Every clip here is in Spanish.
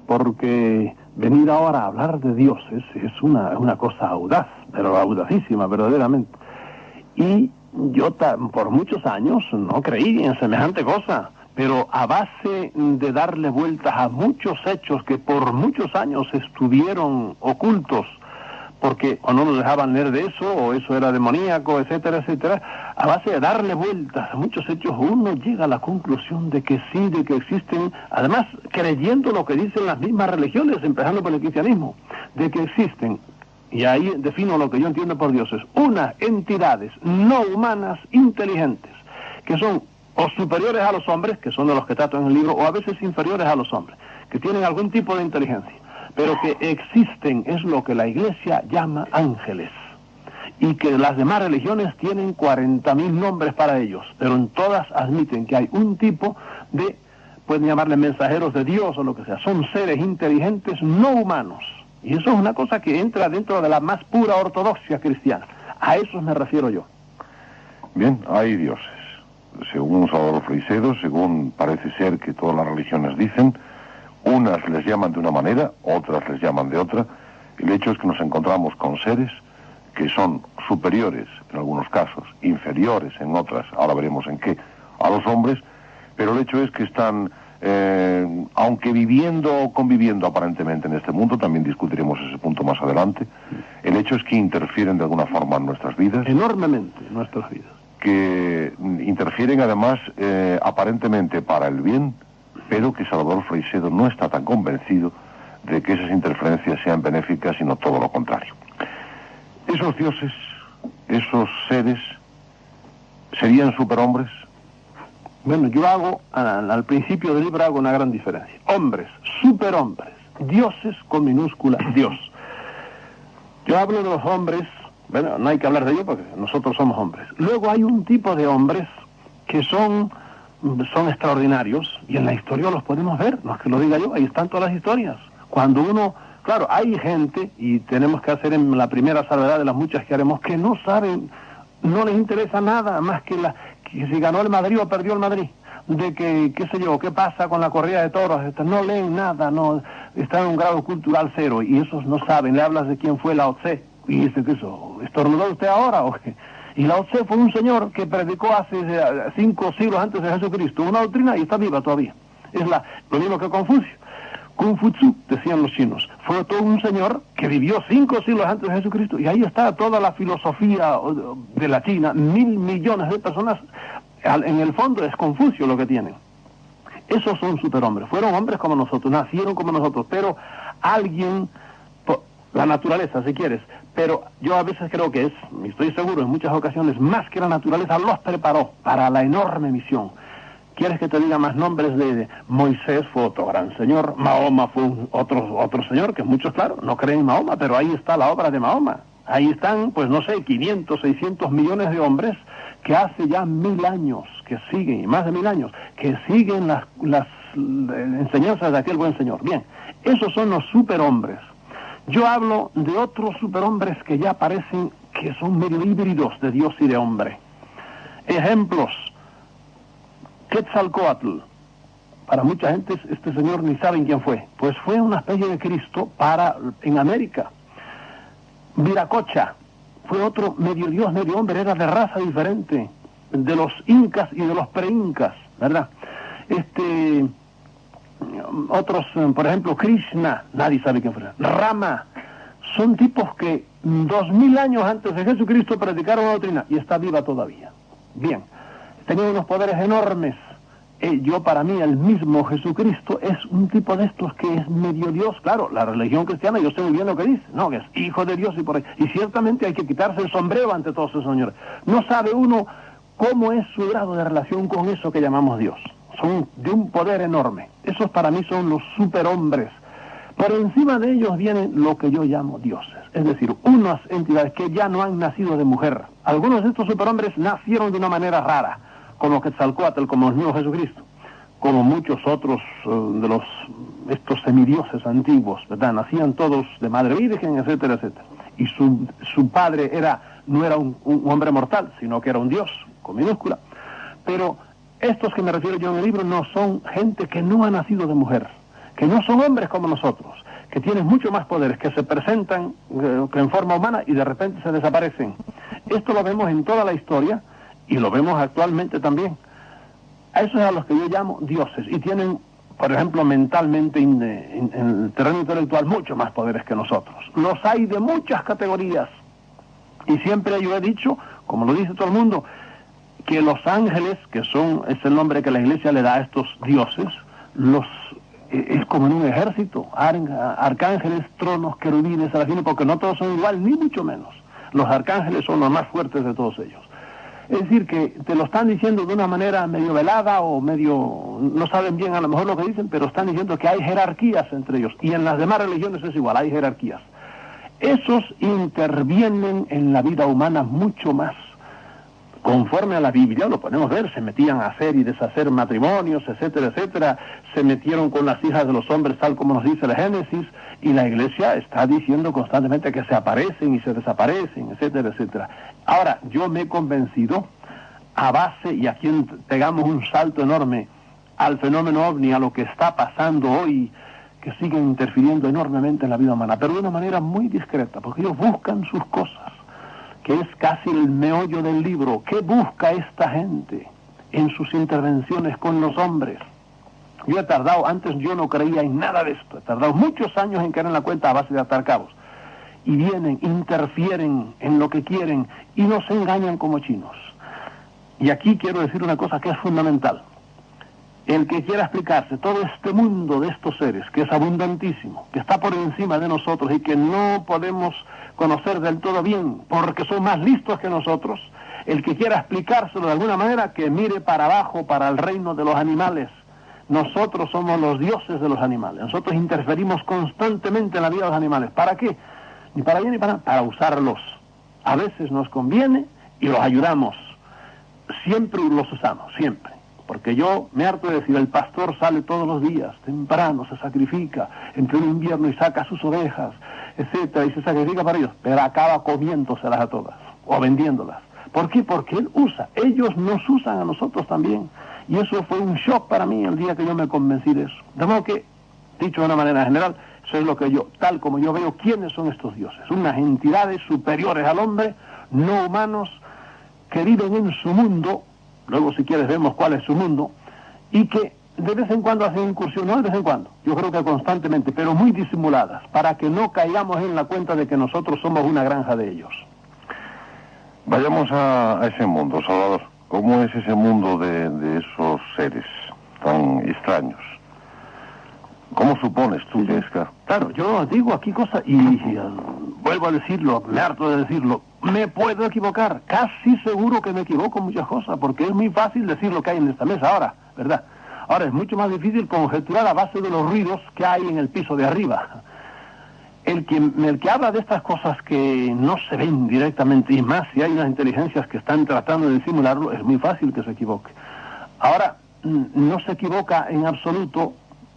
porque venir ahora a hablar de dioses es una cosa audaz, pero audacísima, verdaderamente. Y yo por muchos años no creí en semejante cosa, pero a base de darle vueltas a muchos hechos que por muchos años estuvieron ocultos, porque o no nos dejaban leer de eso, o eso era demoníaco, etcétera, etcétera, a base de darle vueltas a muchos hechos, uno llega a la conclusión de que sí, de que existen, además creyendo lo que dicen las mismas religiones, empezando por el cristianismo, de que existen, y ahí defino lo que yo entiendo por dioses, unas entidades no humanas inteligentes, que son o superiores a los hombres, que son de los que trato en el libro, o a veces inferiores a los hombres, que tienen algún tipo de inteligencia, pero que existen, es lo que la Iglesia llama ángeles, y que las demás religiones tienen 40.000 nombres para ellos, pero en todas admiten que hay un tipo de, pueden llamarle mensajeros de Dios o lo que sea, son seres inteligentes no humanos, y eso es una cosa que entra dentro de la más pura ortodoxia cristiana. A eso me refiero yo. Bien, hay dioses. Según Salvador Freixedo, según parece ser que todas las religiones dicen, unas les llaman de una manera, otras les llaman de otra. El hecho es que nos encontramos con seres que son superiores en algunos casos, inferiores en otras, ahora veremos en qué, a los hombres, pero el hecho es que están, aunque viviendo o conviviendo aparentemente en este mundo, también discutiremos ese punto más adelante, el hecho es que interfieren de alguna forma en nuestras vidas. Enormemente en nuestras vidas. Que interfieren además aparentemente para el bien, pero que Salvador Freixedo no está tan convencido de que esas interferencias sean benéficas, sino todo lo contrario. Esos dioses, esos seres, ¿serían superhombres? Bueno, yo hago, al principio del libro hago una gran diferencia. Hombres, superhombres, dioses con minúscula, Dios. Yo hablo de los hombres. Bueno, no hay que hablar de ello porque nosotros somos hombres. Luego hay un tipo de hombres que son extraordinarios y en la historia los podemos ver, no es que lo diga yo, ahí están todas las historias. Cuando uno, claro, hay gente, y tenemos que hacer en la primera salvedad de las muchas que haremos, que no saben, no les interesa nada más que si ganó el Madrid o perdió el Madrid, de que, qué sé yo, qué pasa con la corrida de toros, no leen nada, no están en un grado cultural cero, y esos no saben. Le hablas de quién fue Lao Tse, y dice que eso, ¿estornudó usted ahora o qué? Y Lao Tse fue un señor que predicó hace 5 siglos antes de Jesucristo una doctrina y está viva todavía. Es lo mismo que Confucio. Kung Fu Tzu, decían los chinos, fue todo un señor que vivió 5 siglos antes de Jesucristo, y ahí está toda la filosofía de la China, 1.000 millones de personas, en el fondo es Confucio lo que tienen. Esos son superhombres, fueron hombres como nosotros, nacieron como nosotros, pero alguien, la naturaleza si quieres, pero yo a veces creo que y estoy seguro en muchas ocasiones, más que la naturaleza los preparó para la enorme misión. ¿Quieres que te diga más nombres de Moisés? Fue otro gran señor. Mahoma fue otro señor, que muchos, claro, no creen en Mahoma, pero ahí está la obra de Mahoma. Ahí están, pues no sé, 500, 600 millones de hombres que hace ya 1000 años que siguen, y más de 1000 años, que siguen las enseñanzas de aquel buen señor. Bien, esos son los superhombres. Yo hablo de otros superhombres que ya parecen que son medio híbridos de Dios y de hombre. Ejemplos. Quetzalcóatl. Para mucha gente este señor ni saben quién fue. Pues fue una especie de Cristo en América. Viracocha fue otro medio Dios, medio hombre, era de raza diferente de los incas y de los pre-incas, ¿verdad? Otros, por ejemplo, Krishna, nadie sabe quién fue. Rama, son tipos que 2000 años antes de Jesucristo predicaron la doctrina y está viva todavía. Bien, tenía unos poderes enormes. Para mí, el mismo Jesucristo es un tipo de estos que es medio Dios. Claro, la religión cristiana, yo sé muy bien lo que dice, no, que es hijo de Dios y por ahí. Y ciertamente hay que quitarse el sombrero ante todos esos señores. No sabe uno cómo es su grado de relación con eso que llamamos Dios. Son de un poder enorme. Esos para mí son los superhombres. Por encima de ellos vienen lo que yo llamo dioses. Es decir, unas entidades que ya no han nacido de mujer. Algunos de estos superhombres nacieron de una manera rara, como Quetzalcóatl, como el mismo Jesucristo, como muchos otros de estos semidioses antiguos, ¿verdad? Nacían todos de madre virgen, etcétera, etcétera. Y su padre no era un hombre mortal, sino que era un dios, con minúscula. Pero estos que me refiero yo en el libro no son gente que no ha nacido de mujer. que no son hombres como nosotros, que tienen mucho más poderes, que se presentan en forma humana y de repente se desaparecen. Esto lo vemos en toda la historia y lo vemos actualmente también. A esos es a los que yo llamo dioses, y tienen, por ejemplo, mentalmente, en el terreno intelectual, mucho más poderes que nosotros. Los hay de muchas categorías, y siempre yo he dicho, como lo dice todo el mundo, que los ángeles, es el nombre que la Iglesia le da a estos dioses, es como en un ejército, arcángeles, tronos, querubines, serafines, porque no todos son igual, ni mucho menos. Los arcángeles son los más fuertes de todos ellos. Es decir, que te lo están diciendo de una manera medio velada o medio... no saben bien a lo mejor lo que dicen, pero están diciendo que hay jerarquías entre ellos. Y en las demás religiones es igual, hay jerarquías. Esos intervienen en la vida humana mucho más. Conforme a la Biblia, lo podemos ver, se metían a hacer y deshacer matrimonios, etcétera, etcétera. Se metieron con las hijas de los hombres, tal como nos dice el Génesis, y la Iglesia está diciendo constantemente que se aparecen y se desaparecen, etcétera, etcétera. Ahora, yo me he convencido, a base, y aquí pegamos un salto enorme al fenómeno ovni, a lo que está pasando hoy, que siguen interfiriendo enormemente en la vida humana, pero de una manera muy discreta, porque ellos buscan sus cosas, que es casi el meollo del libro. ¿Qué busca esta gente en sus intervenciones con los hombres? Yo he tardado, antes yo no creía en nada de esto, he tardado muchos años en caer en la cuenta a base de atar cabos. Y vienen, interfieren en lo que quieren y nos engañan como chinos. Y aquí quiero decir una cosa que es fundamental. El que quiera explicarse todo este mundo de estos seres, que es abundantísimo, que está por encima de nosotros y que no podemos conocer del todo bien porque son más listos que nosotros, el que quiera explicárselo de alguna manera, que mire para abajo, para el reino de los animales. Nosotros somos los dioses de los animales. Nosotros interferimos constantemente en la vida de los animales. ¿Para qué? Ni para bien ni para usarlos. A veces nos conviene y los ayudamos. Siempre los usamos, siempre. Porque yo me harto de decir, el pastor sale todos los días, temprano, se sacrifica, en pleno invierno y saca sus ovejas, etcétera, y se sacrifica para ellos, pero acaba comiéndoselas a todas, o vendiéndolas. ¿Por qué? Porque él usa. Ellos nos usan a nosotros también. Y eso fue un shock para mí el día que yo me convencí de eso. De modo que, dicho de una manera general, eso es lo que yo, tal como yo veo, ¿quiénes son estos dioses? Unas entidades superiores al hombre, no humanos, que viven en su mundo. Luego, si quieres, vemos cuál es su mundo, y que de vez en cuando hacen incursiones, no de vez en cuando, yo creo que constantemente, pero muy disimuladas, para que no caigamos en la cuenta de que nosotros somos una granja de ellos. Vayamos a ese mundo, Salvador. ¿Cómo es ese mundo de esos seres tan extraños? ¿Cómo supones tú que es? Claro, yo digo aquí cosas y vuelvo a decirlo, me harto de decirlo, me puedo equivocar, casi seguro que me equivoco en muchas cosas, porque es muy fácil decir lo que hay en esta mesa ahora, ¿verdad? Ahora es mucho más difícil conjeturar a base de los ruidos que hay en el piso de arriba. El que habla de estas cosas que no se ven directamente, y más si hay unas inteligencias que están tratando de disimularlo, es muy fácil que se equivoque. Ahora, no se equivoca en absoluto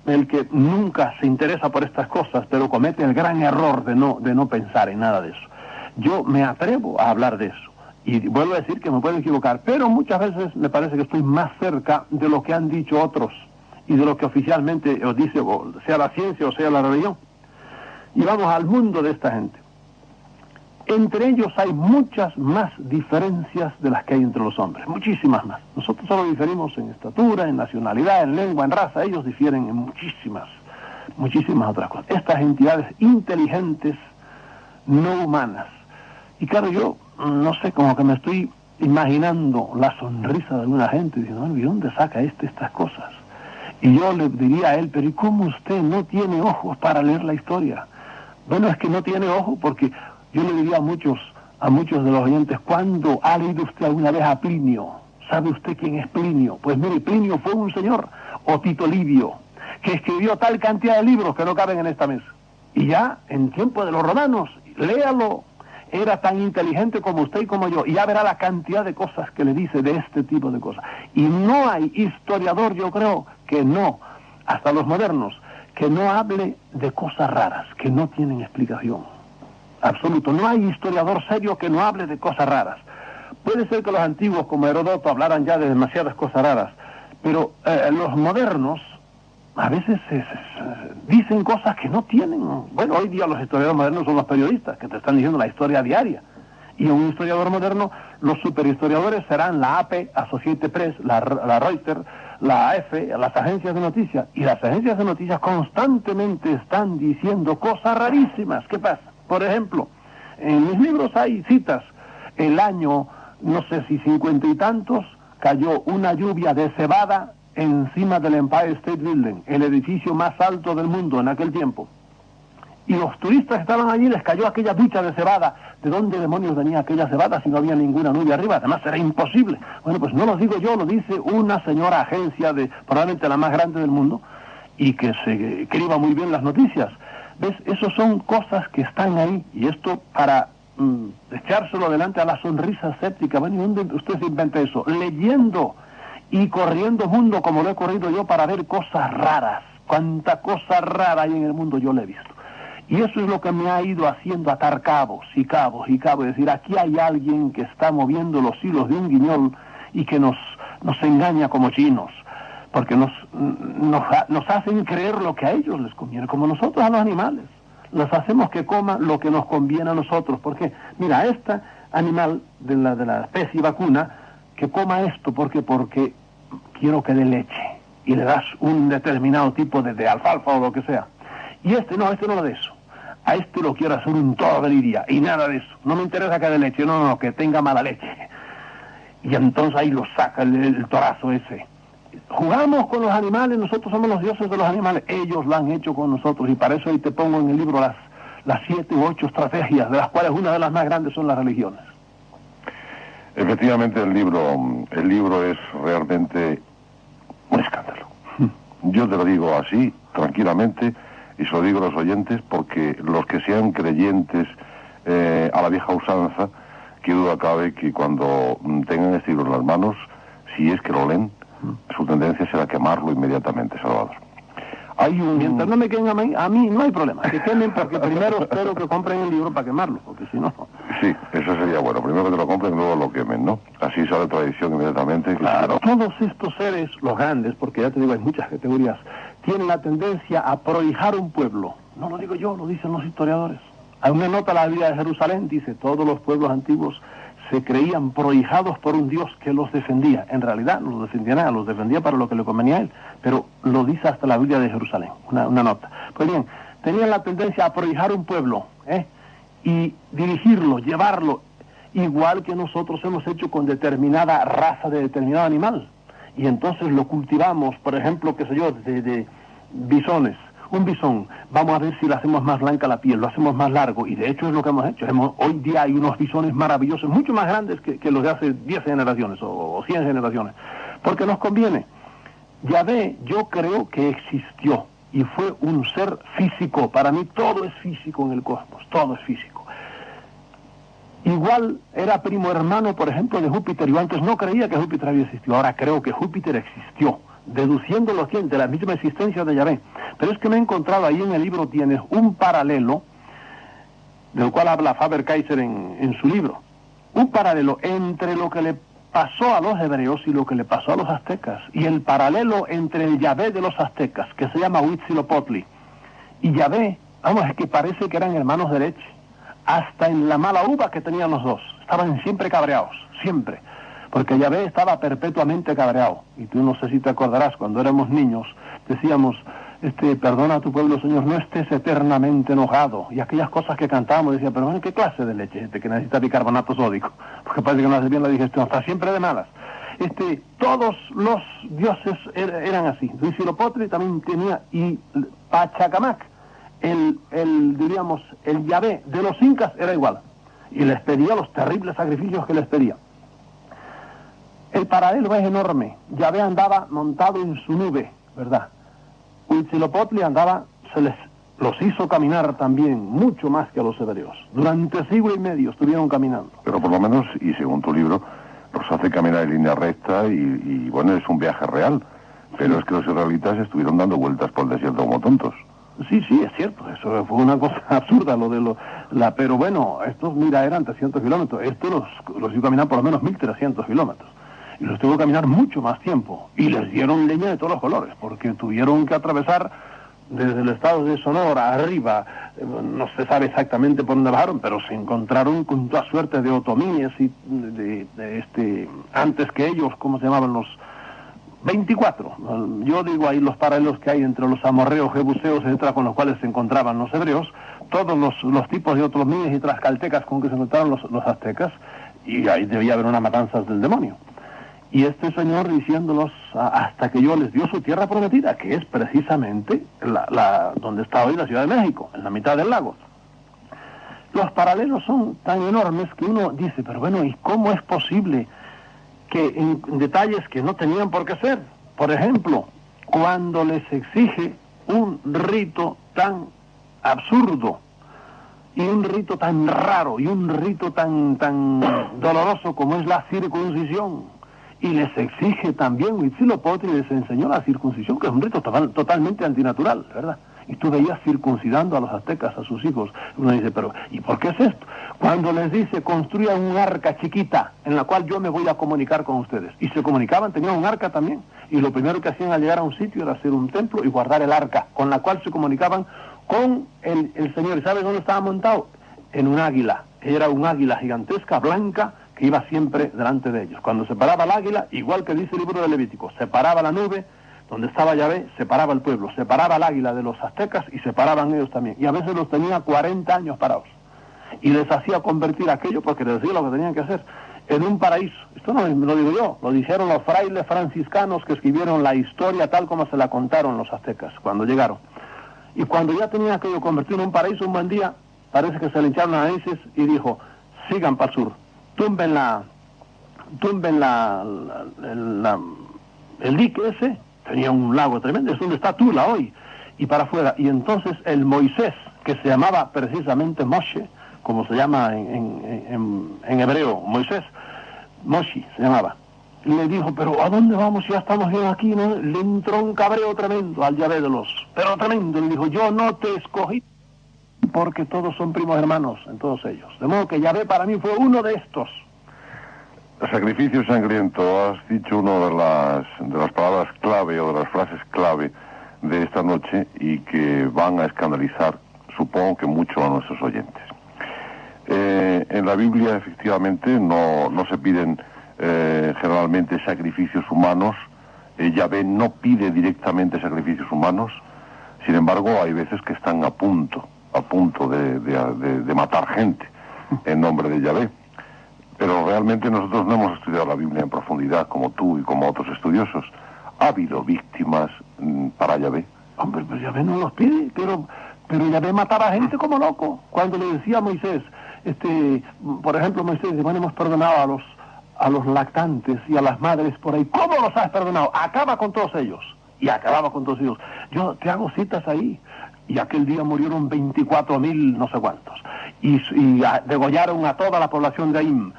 el que nunca se interesa por estas cosas, pero comete el gran error de no pensar en nada de eso. Yo me atrevo a hablar de eso, y vuelvo a decir que me puedo equivocar, pero muchas veces me parece que estoy más cerca de lo que han dicho otros, y de lo que oficialmente os dice, o sea la ciencia o sea la religión. Y vamos al mundo de esta gente. Entre ellos hay muchas más diferencias de las que hay entre los hombres, muchísimas más. Nosotros solo diferimos en estatura, en nacionalidad, en lengua, en raza. Ellos difieren en muchísimas otras cosas. Estas entidades inteligentes, no humanas. Y claro, yo no sé, como que me estoy imaginando la sonrisa de alguna gente diciendo, ¿y dónde saca estas cosas? Y yo le diría a él, pero ¿y cómo usted no tiene ojos para leer la historia? Bueno, es que no tiene ojos porque yo le diría a muchos de los oyentes, ¿cuándo ha leído usted alguna vez a Plinio? ¿Sabe usted quién es Plinio? Pues mire, Plinio fue un señor, o Tito Livio, que escribió tal cantidad de libros que no caben en esta mesa. Y ya en tiempo de los romanos, léalo, era tan inteligente como usted y como yo, y ya verá la cantidad de cosas que le dice de este tipo de cosas. Y no hay historiador, yo creo, que no, hasta los modernos, que no hable de cosas raras, que no tienen explicación. Absoluto. No hay historiador serio que no hable de cosas raras. Puede ser que los antiguos, como Heródoto, hablaran ya de demasiadas cosas raras, pero los modernos a veces dicen cosas que no tienen. Bueno, hoy día los historiadores modernos son los periodistas, que te están diciendo la historia diaria. Y en un historiador moderno, los superhistoriadores serán la AP, Associated Press, la Reuters, la AF, las agencias de noticias. Y las agencias de noticias constantemente están diciendo cosas rarísimas. ¿Qué pasa? Por ejemplo, en mis libros hay citas. El año, no sé si 50 y tantos, cayó una lluvia de cebada encima del Empire State Building, el edificio más alto del mundo en aquel tiempo. Y los turistas que estaban allí les cayó aquella ducha de cebada. ¿De dónde demonios venía aquella cebada si no había ninguna nube arriba? Además era imposible. Bueno, pues no lo digo yo, lo dice una señora agencia de probablemente la más grande del mundo y que se escriba muy bien las noticias. ¿Ves? Esas son cosas que están ahí y esto para echárselo adelante a la sonrisa escéptica. Bueno, ¿y dónde usted se inventa eso? Leyendo y corriendo mundo como lo he corrido yo para ver cosas raras. Cuánta cosa rara hay en el mundo yo le he visto. Y eso es lo que me ha ido haciendo atar cabos y cabos y cabos. Es decir, aquí hay alguien que está moviendo los hilos de un guiñol y que nos engaña como chinos. Porque nos hacen creer lo que a ellos les conviene, como nosotros a los animales. Les hacemos que coman lo que nos conviene a nosotros. Porque, mira, este animal de la especie vacuna, que coma esto, porque quiero que dé leche. Y le das un determinado tipo de alfalfa o lo que sea. Y este no lo de eso. A este lo quiero hacer un toro de lidia y nada de eso. No me interesa que dé leche, no, que tenga mala leche. Y entonces ahí lo saca el torazo ese. Jugamos con los animales, nosotros somos los dioses de los animales. Ellos lo han hecho con nosotros y para eso ahí te pongo en el libro las 7 u 8 estrategias, de las cuales una de las más grandes son las religiones. Efectivamente el libro es realmente un escándalo. Yo te lo digo así, tranquilamente, y se lo digo a los oyentes, porque los que sean creyentes a la vieja usanza, qué duda cabe que cuando tengan este libro en las manos, si es que lo leen, su tendencia será quemarlo inmediatamente, Salvador. Mientras no me quemen a mí no hay problema. Que quemen porque primero espero que compren el libro para quemarlo, porque si no... Sí, eso sería bueno. Primero que te lo compren, luego lo quemen, ¿no? Así sale tradición inmediatamente. Claro, todos estos seres, los grandes, porque ya te digo, hay muchas categorías, tienen la tendencia a prohijar un pueblo. No lo digo yo, lo dicen los historiadores. Hay una nota en la Biblia de Jerusalén, dice, todos los pueblos antiguos se creían prohijados por un Dios que los defendía. En realidad no los defendía nada, los defendía para lo que le convenía a él, pero lo dice hasta la Biblia de Jerusalén, una nota. Pues bien, tenían la tendencia a prohijar un pueblo, y dirigirlo, llevarlo, igual que nosotros hemos hecho con determinada raza de determinado animal. Y entonces lo cultivamos, por ejemplo, qué sé yo, de bisones. Un bisón, vamos a ver si le hacemos más blanca la piel, lo hacemos más largo, y de hecho es lo que hemos hecho. Hoy día hay unos bisones maravillosos, mucho más grandes que los de hace 10 generaciones o 100 generaciones, porque nos conviene. Yahvé, yo creo que existió, y fue un ser físico. Para mí todo es físico en el cosmos, todo es físico. Igual era primo hermano, por ejemplo, de Júpiter. Yo antes no creía que Júpiter había existido, ahora creo que Júpiter existió, deduciendo lo que de la misma existencia de Yahvé. Pero es que me he encontrado ahí en el libro, tienes un paralelo, del cual habla Faber-Kaiser en su libro, un paralelo entre lo que le pasó a los hebreos y lo que le pasó a los aztecas, y el paralelo entre el Yahvé de los aztecas, que se llama Huitzilopochtli, y Yahvé, vamos, es que parece que eran hermanos de leche, hasta en la mala uva que tenían los dos, estaban siempre cabreados, siempre. Porque Yahvé estaba perpetuamente cabreado. Y tú no sé si te acordarás, cuando éramos niños, decíamos, perdona a tu pueblo, Señor, no estés eternamente enojado. Y aquellas cosas que cantábamos, decía, pero bueno, ¿qué clase de leche este que necesita bicarbonato sódico? Porque parece que no hace bien la digestión, está siempre de malas. Todos los dioses eran así. Huitzilopochtli también tenía, y Pachacamac, diríamos, el Yahvé de los incas era igual. Y les pedía los terribles sacrificios que les pedía. El paralelo es enorme. Yahvé andaba montado en su nube, ¿verdad? Huitzilopochtli los hizo caminar también, mucho más que a los hebreos. Durante siglo y medio estuvieron caminando. Pero por lo menos, y según tu libro, los hace caminar en línea recta y bueno, es un viaje real. Pero sí, es que los israelitas estuvieron dando vueltas por el desierto como tontos. Sí, es cierto, eso fue una cosa absurda, pero bueno, estos, mira, eran 300 kilómetros, estos los hizo caminar por lo menos 1.300 kilómetros. y les tuvo que caminar mucho más tiempo, y les dieron leña de todos los colores, porque tuvieron que atravesar desde el estado de Sonora arriba, no se sabe exactamente por dónde bajaron, pero se encontraron con toda suerte de otomíes y antes que ellos, ¿cómo se llamaban? Los 24. Yo digo ahí los paralelos que hay entre los amorreos, jebuseos, etcétera, con los cuales se encontraban los hebreos, todos los tipos de otomíes y tlaxcaltecas con que se encontraron los aztecas, y ahí debía haber unas matanzas del demonio. Y este señor diciéndolos hasta que yo les dio su tierra prometida, que es precisamente donde está hoy la Ciudad de México, en la mitad del lago. Los paralelos son tan enormes que uno dice, pero bueno, ¿y cómo es posible que en detalles que no tenían por qué ser? Por ejemplo, cuando les exige un rito tan absurdo, y un rito tan raro, y un rito tan doloroso como es la circuncisión, y les exige también, Huitzilopochtli les enseñó la circuncisión, que es un rito totalmente antinatural, ¿verdad? Y tú veías circuncidando a los aztecas, a sus hijos. Uno dice, pero ¿y por qué es esto? Cuando les dice, construyan un arca chiquita en la cual yo me voy a comunicar con ustedes. Y se comunicaban, tenían un arca también. Y lo primero que hacían al llegar a un sitio era hacer un templo y guardar el arca, con la cual se comunicaban con el Señor. ¿Y sabes dónde estaba montado? En un águila. Era un águila gigantesca, blanca, que iba siempre delante de ellos. Cuando se paraba el águila, igual que dice el libro de Levítico, se paraba la nube, donde estaba Yahvé, se paraba el pueblo, se paraba el águila de los aztecas y se paraban ellos también. Y a veces los tenía 40 años parados. Y les hacía convertir aquello, porque les decía lo que tenían que hacer, en un paraíso. Esto no lo digo yo, lo dijeron los frailes franciscanos que escribieron la historia tal como se la contaron los aztecas cuando llegaron. Y cuando ya tenían aquello convertido en un paraíso, un buen día, parece que se le hincharon las narices y dijo, sigan para el sur. Tumben el dique ese, tenía un lago tremendo, es donde está Tula hoy, y para afuera. Y entonces el Moisés, que se llamaba precisamente Moshe, como se llama en hebreo, Moisés, Moshi se llamaba, le dijo, pero ¿a dónde vamos si ya estamos bien aquí? ¿No? Le entró un cabreo tremendo al Yahvé de los, pero tremendo, le dijo, yo no te escogí, porque todos son primos hermanos en todos ellos. De modo que Yahvé para mí fue uno de estos. Sacrificio sangriento, has dicho una de las palabras clave o de las frases clave de esta noche y que van a escandalizar, supongo que mucho a nuestros oyentes. En la Biblia efectivamente no se piden generalmente sacrificios humanos. Yahvé no pide directamente sacrificios humanos, sin embargo hay veces que están a punto de matar gente en nombre de Yahvé. Pero realmente nosotros no hemos estudiado la Biblia en profundidad como tú y como otros estudiosos. ¿Ha habido víctimas para Yahvé? Hombre, pues Yahvé no los pide, pero Yahvé mataba a gente como loco. Cuando le decía a Moisés, por ejemplo, Moisés dice, bueno, hemos perdonado a los lactantes y a las madres por ahí. ¿Cómo los has perdonado? Acaba con todos ellos. Y acababa con todos ellos. Yo te hago citas ahí. Y aquel día murieron 24.000 no sé cuántos. Y degollaron a toda la población de Aim.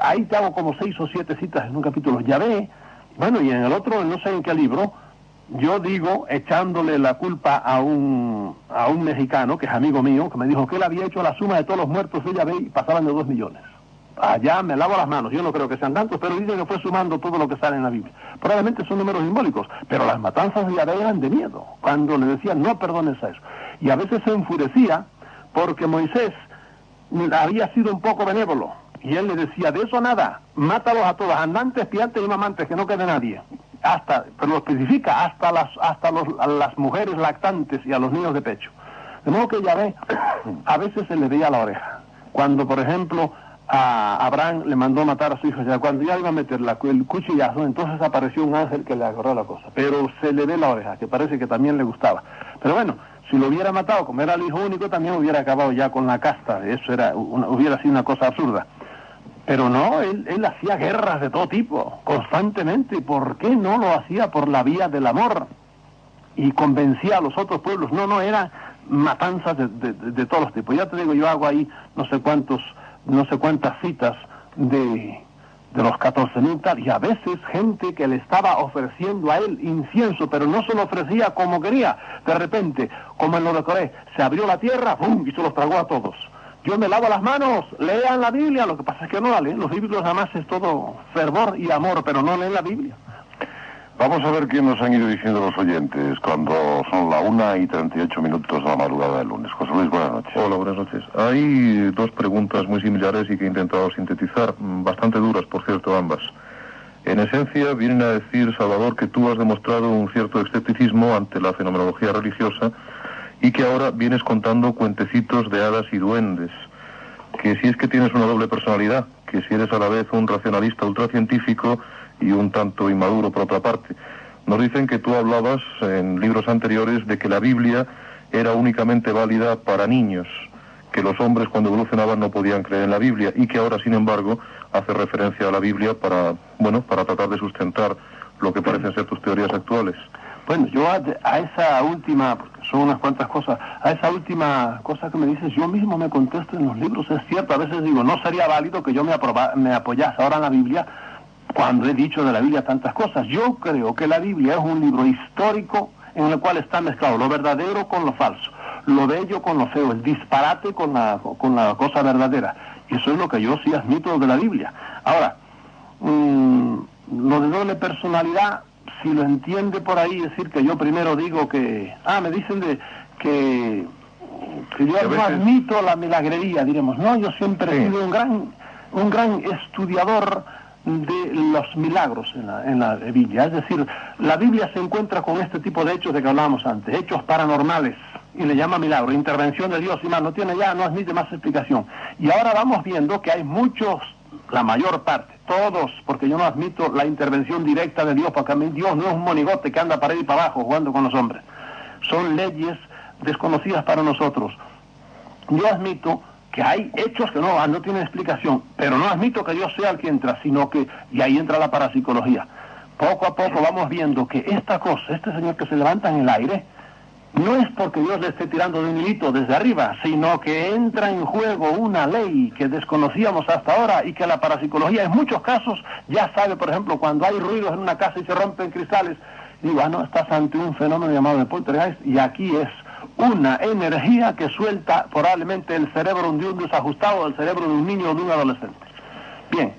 Ahí te hago como 6 o 7 citas en un capítulo. Yahvé, bueno, y en el otro, no sé en qué libro, yo digo, echándole la culpa a un mexicano, que es amigo mío, que me dijo que él había hecho la suma de todos los muertos de Yahvé y pasaban de 2 millones. Allá me lavo las manos, yo no creo que sean tantos, pero dicen que fue sumando todo lo que sale en la Biblia. Probablemente son números simbólicos, pero las matanzas de Yahvé eran de miedo, cuando le decían no perdones a eso. Y a veces se enfurecía porque Moisés había sido un poco benévolo, y él le decía, de eso nada, mátalos a todos, andantes, piantes y mamantes, que no quede nadie. Pero lo especifica, hasta a las mujeres lactantes y a los niños de pecho. De modo que Yahvé a veces se le veía la oreja. Cuando, por ejemplo, a Abraham le mandó matar a su hijo, ya cuando ya iba a meter el cuchillazo, entonces apareció un ángel que le agarró la cosa, pero se le ve la oreja, que parece que también le gustaba. Pero bueno, si lo hubiera matado, como era el hijo único, también hubiera acabado ya con la casta, eso hubiera sido una cosa absurda. Pero no, él hacía guerras de todo tipo, constantemente. ¿Por qué no lo hacía por la vía del amor? Y convencía a los otros pueblos. No, eran matanzas de todos los tipos. Ya te digo, yo hago ahí no sé cuántas citas de los 14.000 tal, y a veces gente que le estaba ofreciendo a él incienso, pero no se lo ofrecía como quería. De repente, como en lo de Coré, se abrió la tierra, ¡pum!, y se los tragó a todos. Yo me lavo las manos, lean la Biblia, lo que pasa es que no la leen, los bíblicos nada más es todo fervor y amor, pero no leen la Biblia. Vamos a ver qué nos han ido diciendo los oyentes cuando son la 1:38 de la madrugada del lunes. José Luis, buenas noches. Hola, buenas noches. Hay dos preguntas muy similares y que he intentado sintetizar, bastante duras, por cierto, ambas. En esencia, vienen a decir, Salvador, que tú has demostrado un cierto escepticismo ante la fenomenología religiosa y que ahora vienes contando cuentecitos de hadas y duendes. Que si es que tienes una doble personalidad, que si eres a la vez un racionalista ultracientífico y un tanto inmaduro por otra parte. Nos dicen que tú hablabas en libros anteriores de que la Biblia era únicamente válida para niños, que los hombres cuando evolucionaban no podían creer en la Biblia y que ahora, sin embargo, hace referencia a la Biblia para tratar de sustentar lo que parecen ser tus teorías actuales. Bueno, yo a esa última, porque son unas cuantas cosas, a esa última cosa que me dices, yo mismo me contesto en los libros, es cierto, a veces digo, no sería válido que yo me apoyase ahora en la Biblia cuando he dicho de la Biblia tantas cosas. Yo creo que la Biblia es un libro histórico en el cual está mezclado lo verdadero con lo falso, lo bello con lo feo, el disparate con la cosa verdadera. Y eso es lo que yo sí admito de la Biblia. Ahora, lo de doble personalidad, si lo entiende por ahí, decir que yo primero digo que... me dicen que yo no admito la milagrería, diremos. No, yo siempre he sido un gran estudiador de los milagros en la Biblia. Es decir, la Biblia se encuentra con este tipo de hechos de que hablábamos antes, hechos paranormales, y le llama milagro, intervención de Dios y más, no admite más explicación. Y ahora vamos viendo que hay muchos, la mayor parte, todos, porque yo no admito la intervención directa de Dios, porque a mí Dios no es un monigote que anda para ir y para abajo jugando con los hombres. Son leyes desconocidas para nosotros. Yo admito que hay hechos que no tienen explicación, pero no admito que Dios sea el que entra, sino que, y ahí entra la parapsicología. Poco a poco vamos viendo que esta cosa, este señor que se levanta en el aire, no es porque Dios le esté tirando de un hilito desde arriba, sino que entra en juego una ley que desconocíamos hasta ahora y que la parapsicología en muchos casos ya sabe. Por ejemplo, cuando hay ruidos en una casa y se rompen cristales, digo, estás ante un fenómeno llamado de poltergeist, y aquí es una energía que suelta probablemente el cerebro de un desajustado, el cerebro de un niño o de un adolescente. Bien,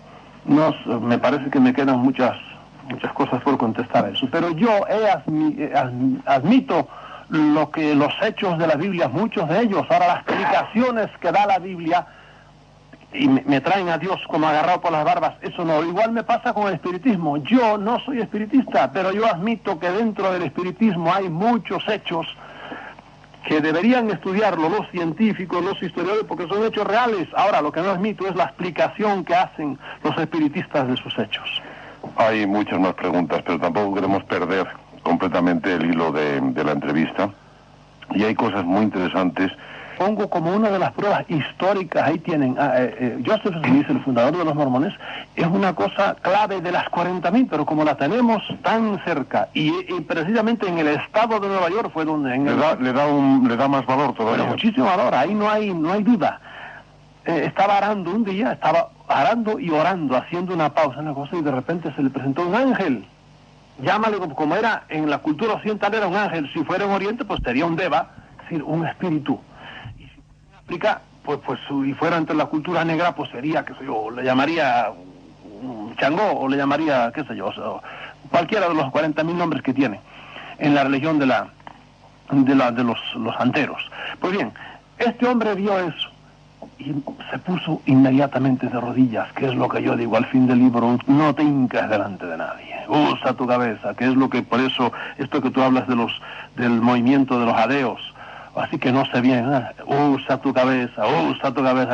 me parece que me quedan muchas cosas por contestar a eso, pero yo admito los hechos de la Biblia, muchos de ellos. Ahora, las explicaciones que da la Biblia y me traen a Dios como agarrado por las barbas, eso no. Igual me pasa con el espiritismo. Yo no soy espiritista, pero yo admito que dentro del espiritismo hay muchos hechos que deberían estudiarlo los científicos, los historiadores, porque son hechos reales. Ahora, lo que no admito es la explicación que hacen los espiritistas de sus hechos. Hay muchas más preguntas, pero tampoco queremos perder completamente el hilo de la entrevista. Y hay cosas muy interesantes. Pongo como una de las pruebas históricas, ahí tienen, Joseph Smith, el fundador de los mormones, es una cosa clave de las 40.000, pero como la tenemos tan cerca, y precisamente en el estado de Nueva York fue donde... Le da más valor todavía. Pero muchísimo valor, ahí no hay duda. Estaba arando un día, estaba arando y orando, haciendo una pausa, una cosa, y de repente se le presentó un ángel. Llámale como era en la cultura occidental, era un ángel. Si fuera en Oriente, pues sería un deva, es decir, un espíritu. Y si África, y fuera entre la cultura negra, pues sería, qué sé yo, le llamaría un Changó, o le llamaría, qué sé yo, cualquiera de los 40.000 nombres que tiene en la religión de los anteros. Pues bien, este hombre vio eso y se puso inmediatamente de rodillas, que es lo que yo digo al fin del libro: no te hincas delante de nadie, usa tu cabeza, que es lo que, por eso, esto que tú hablas del movimiento de los ateos, así que no sé bien, usa tu cabeza,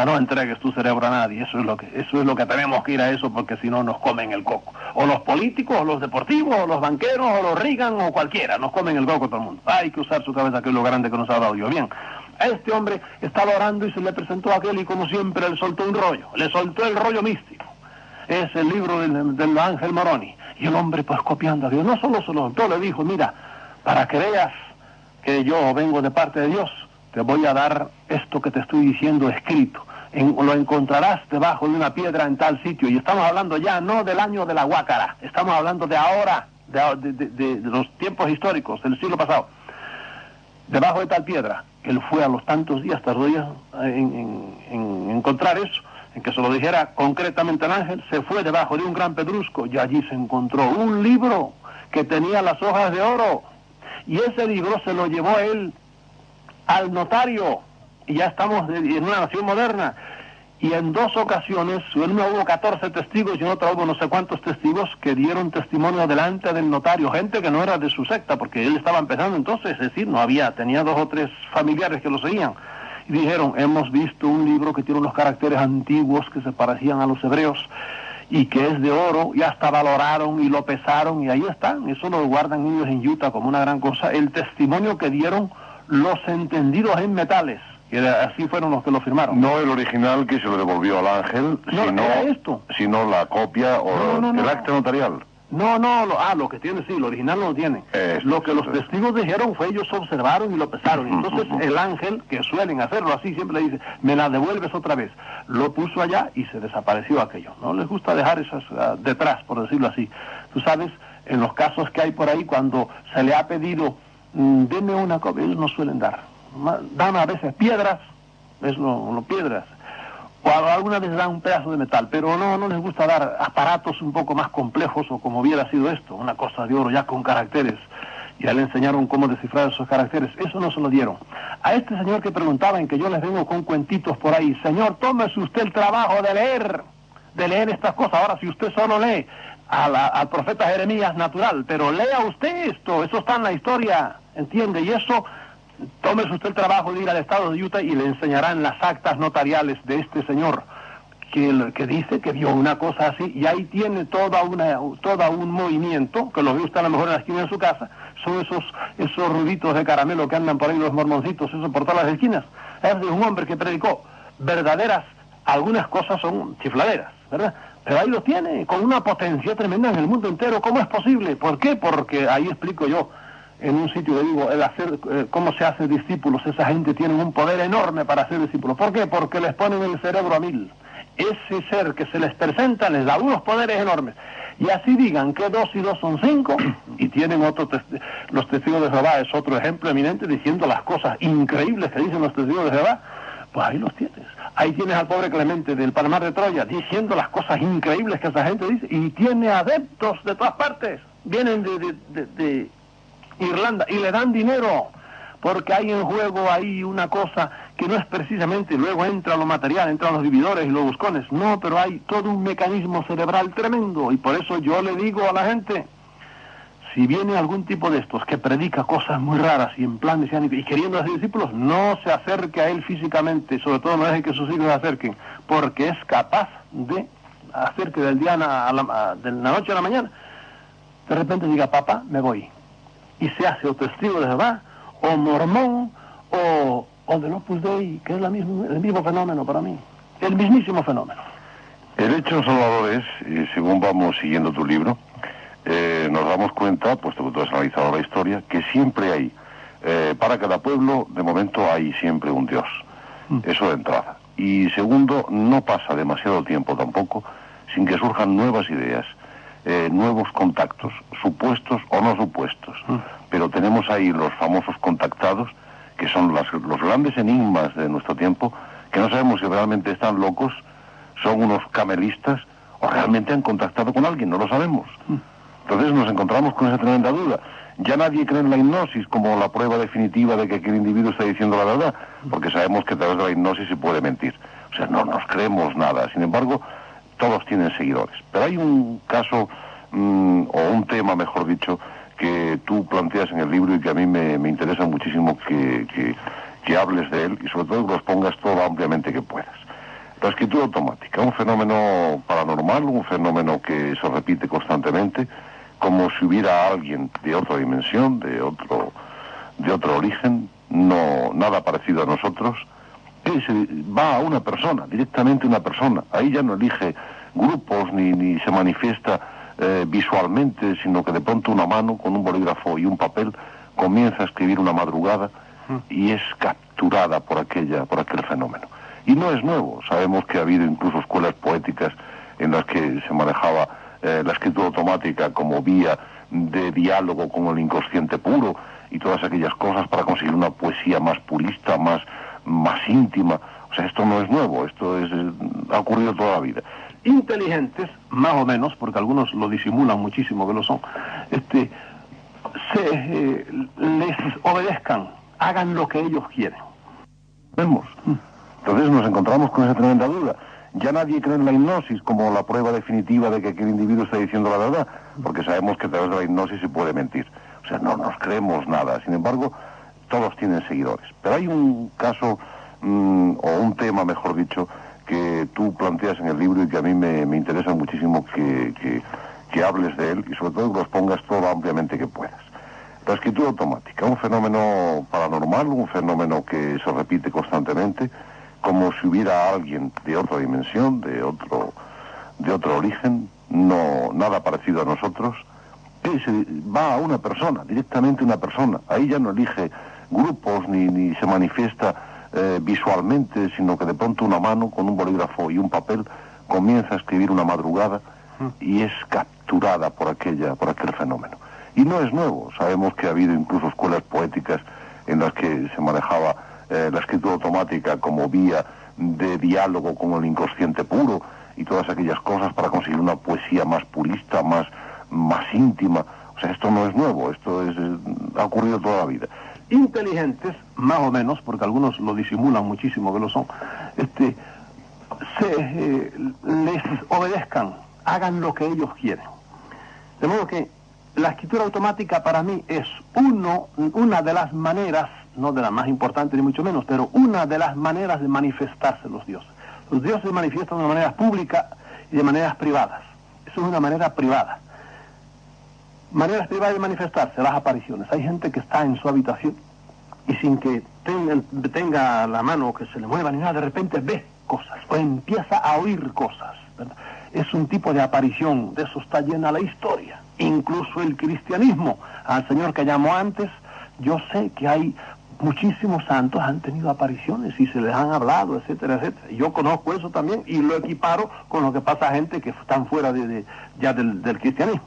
no entregues tu cerebro a nadie. Eso es lo que tenemos que ir a eso, porque si no nos comen el coco, o los políticos, o los deportivos, o los banqueros, o los Reagan, o cualquiera, nos comen el coco todo el mundo. Hay que usar su cabeza, que es lo grande que nos ha dado Dios. Bien, a este hombre estaba orando y se le presentó aquel, y como siempre le soltó un rollo, le soltó el rollo místico. Es el libro del Ángel Moroni, y el hombre, pues, copiando a Dios, no solo se lo soltó, le dijo: mira, para que veas que yo vengo de parte de Dios, te voy a dar esto que te estoy diciendo escrito. Lo encontrarás debajo de una piedra en tal sitio. Y estamos hablando ya no del año de la Guácara, estamos hablando de ahora, de los tiempos históricos del siglo pasado. Debajo de tal piedra, Él fue a los tantos días, tardó días en encontrar eso, en que se lo dijera concretamente al ángel. Se fue debajo de un gran pedrusco y allí se encontró un libro que tenía las hojas de oro, y ese libro se lo llevó él al notario, y ya estamos en una nación moderna. Y en 2 ocasiones, en una hubo 14 testigos y en otra hubo no sé cuántos testigos que dieron testimonio delante del notario, gente que no era de su secta, porque él estaba empezando entonces, es decir, tenía 2 o 3 familiares que lo seguían, y dijeron: hemos visto un libro que tiene unos caracteres antiguos que se parecían a los hebreos, y que es de oro, y hasta valoraron y lo pesaron, y ahí están, eso lo guardan ellos en Utah como una gran cosa, el testimonio que dieron los entendidos en metales. Y así fueron los que lo firmaron. No el original que se lo devolvió al ángel, sino la copia o el acta notarial. Lo que tiene, sí, el original no lo tiene. Lo que los testigos dijeron fue, ellos observaron y lo pesaron. Entonces el ángel, que suelen hacerlo así, siempre le dice: me la devuelves otra vez. Lo puso allá y se desapareció aquello. No les gusta dejar esas detrás, por decirlo así. Tú sabes, en los casos que hay por ahí, cuando se le ha pedido, deme una copia, ellos no suelen dar. Dan a veces piedras, piedras, o alguna vez dan un pedazo de metal, pero no les gusta dar aparatos un poco más complejos, o como hubiera sido esto, una cosa de oro ya con caracteres. Ya le enseñaron cómo descifrar esos caracteres, eso no se lo dieron. A este señor que preguntaba, en que yo les vengo con cuentitos por ahí: señor, tómese usted el trabajo de leer estas cosas. Ahora, si usted solo lee al profeta Jeremías natural, pero lea usted esto, eso está en la historia, ¿entiende? Y eso, tómese usted el trabajo de ir al estado de Utah y le enseñarán las actas notariales de este señor que dice que vio una cosa así, y ahí tiene todo un movimiento, que lo ve usted a lo mejor en la esquina de su casa. Son esos ruiditos de caramelo que andan por ahí los mormoncitos, eso por todas las esquinas. Es de un hombre que predicó verdaderas, algunas cosas son chifladeras, ¿verdad? Pero ahí lo tiene, con una potencia tremenda en el mundo entero. ¿Cómo es posible? ¿Por qué? Porque ahí explico yo, en un sitio le digo, cómo se hace discípulos. Esa gente tiene un poder enorme para hacer discípulos. ¿Por qué? Porque les ponen el cerebro a 1000. Ese ser que se les presenta les da unos poderes enormes. Y así digan que 2 y 2 son 5, y tienen los testigos de Jehová es otro ejemplo eminente, diciendo las cosas increíbles que dicen los testigos de Jehová. Pues ahí los tienes. Ahí tienes al pobre Clemente del Palmar de Troya diciendo las cosas increíbles que esa gente dice, y tiene adeptos de todas partes. Vienen de Irlanda y le dan dinero, porque hay en juego ahí una cosa que no es precisamente, luego entra lo material, entran los vividores y los buscones, no, pero hay todo un mecanismo cerebral tremendo. Y por eso yo le digo a la gente: si viene algún tipo de estos que predica cosas muy raras y en plan mesiánico y queriendo hacer discípulos, no se acerque a él físicamente, sobre todo no deje que sus hijos se acerquen, porque es capaz de hacer que de la noche a la mañana de repente diga: papá, me voy, y se hace o testigo de Jehová, o mormón, o del Opus Dei, que es el mismo fenómeno para mí, el mismísimo fenómeno. El hecho, Salvador, es, según vamos siguiendo tu libro, nos damos cuenta, puesto que tú has analizado la historia, que siempre hay, para cada pueblo, de momento hay siempre un Dios. Eso de entrada. Y segundo, no pasa demasiado tiempo tampoco sin que surjan nuevas ideas, nuevos contactos, supuestos o no supuestos. Pero tenemos ahí los famosos contactados, que son los grandes enigmas de nuestro tiempo, que no sabemos si realmente están locos, son unos camelistas, o realmente han contactado con alguien, no lo sabemos. Entonces nos encontramos con esa tremenda duda. Ya nadie cree en la hipnosis como la prueba definitiva de que aquel individuo está diciendo la verdad, porque sabemos que a través de la hipnosis se puede mentir. O sea, no nos creemos nada. Sin embargo, todos tienen seguidores. Pero hay un caso, o un tema, mejor dicho, que tú planteas en el libro y que a mí me interesa muchísimo que hables de él, y sobre todo que los pongas todo lo ampliamente que puedas. La escritura automática, un fenómeno paranormal, un fenómeno que se repite constantemente, como si hubiera alguien de otra dimensión, de otro origen, no nada parecido a nosotros, que va a una persona, directamente una persona. Ahí ya no elige grupos ni se manifiesta visualmente, sino que de pronto una mano con un bolígrafo y un papel comienza a escribir una madrugada y es capturada por aquel fenómeno. Y no es nuevo, sabemos que ha habido incluso escuelas poéticas en las que se manejaba la escritura automática como vía de diálogo con el inconsciente puro, y todas aquellas cosas para conseguir una poesía más purista, más íntima. O sea, esto no es nuevo, esto ha ocurrido toda la vida. Inteligentes, más o menos, porque algunos lo disimulan muchísimo que lo son, les obedezcan, hagan lo que ellos quieren. Vemos. Entonces nos encontramos con esa tremenda duda. Ya nadie cree en la hipnosis como la prueba definitiva de que aquel individuo está diciendo la verdad, porque sabemos que a través de la hipnosis se puede mentir. O sea, no nos creemos nada. Sin embargo, todos tienen seguidores. Pero hay un caso, o un tema, mejor dicho, que tú planteas en el libro y que a mí me interesa muchísimo que hables de él y sobre todo que los pongas todo lo ampliamente que puedas. La escritura automática, un fenómeno paranormal, un fenómeno que se repite constantemente, como si hubiera alguien de otra dimensión, de otro origen, no nada parecido a nosotros, que va a una persona, directamente una persona. Ahí ya no elige grupos ni se manifiesta visualmente, sino que de pronto una mano con un bolígrafo y un papel comienza a escribir una madrugada y es capturada por aquel fenómeno. Y no es nuevo, sabemos que ha habido incluso escuelas poéticas en las que se manejaba la escritura automática como vía de diálogo con el inconsciente puro y todas aquellas cosas para conseguir una poesía más purista, más íntima. O sea, esto no es nuevo, esto ha ocurrido toda la vida. Inteligentes, más o menos, porque algunos lo disimulan muchísimo que lo son, les obedezcan, hagan lo que ellos quieren. De modo que la escritura automática para mí es una de las maneras, no de las más importantes ni mucho menos, pero una de las maneras de manifestarse los dioses. Los dioses se manifiestan de maneras públicas y de maneras privadas. Eso es una manera privada. Maneras privadas de manifestarse, las apariciones. Hay gente que está en su habitación y sin que tenga la mano que se le mueva ni nada, de repente ve cosas o empieza a oír cosas, ¿verdad? Es un tipo de aparición, de eso está llena la historia. Incluso el cristianismo, al Señor que llamó antes, yo sé que hay muchísimos santos han tenido apariciones y se les han hablado, etcétera, etcétera. Yo conozco eso también y lo equiparo con lo que pasa a gente que están fuera ya del cristianismo.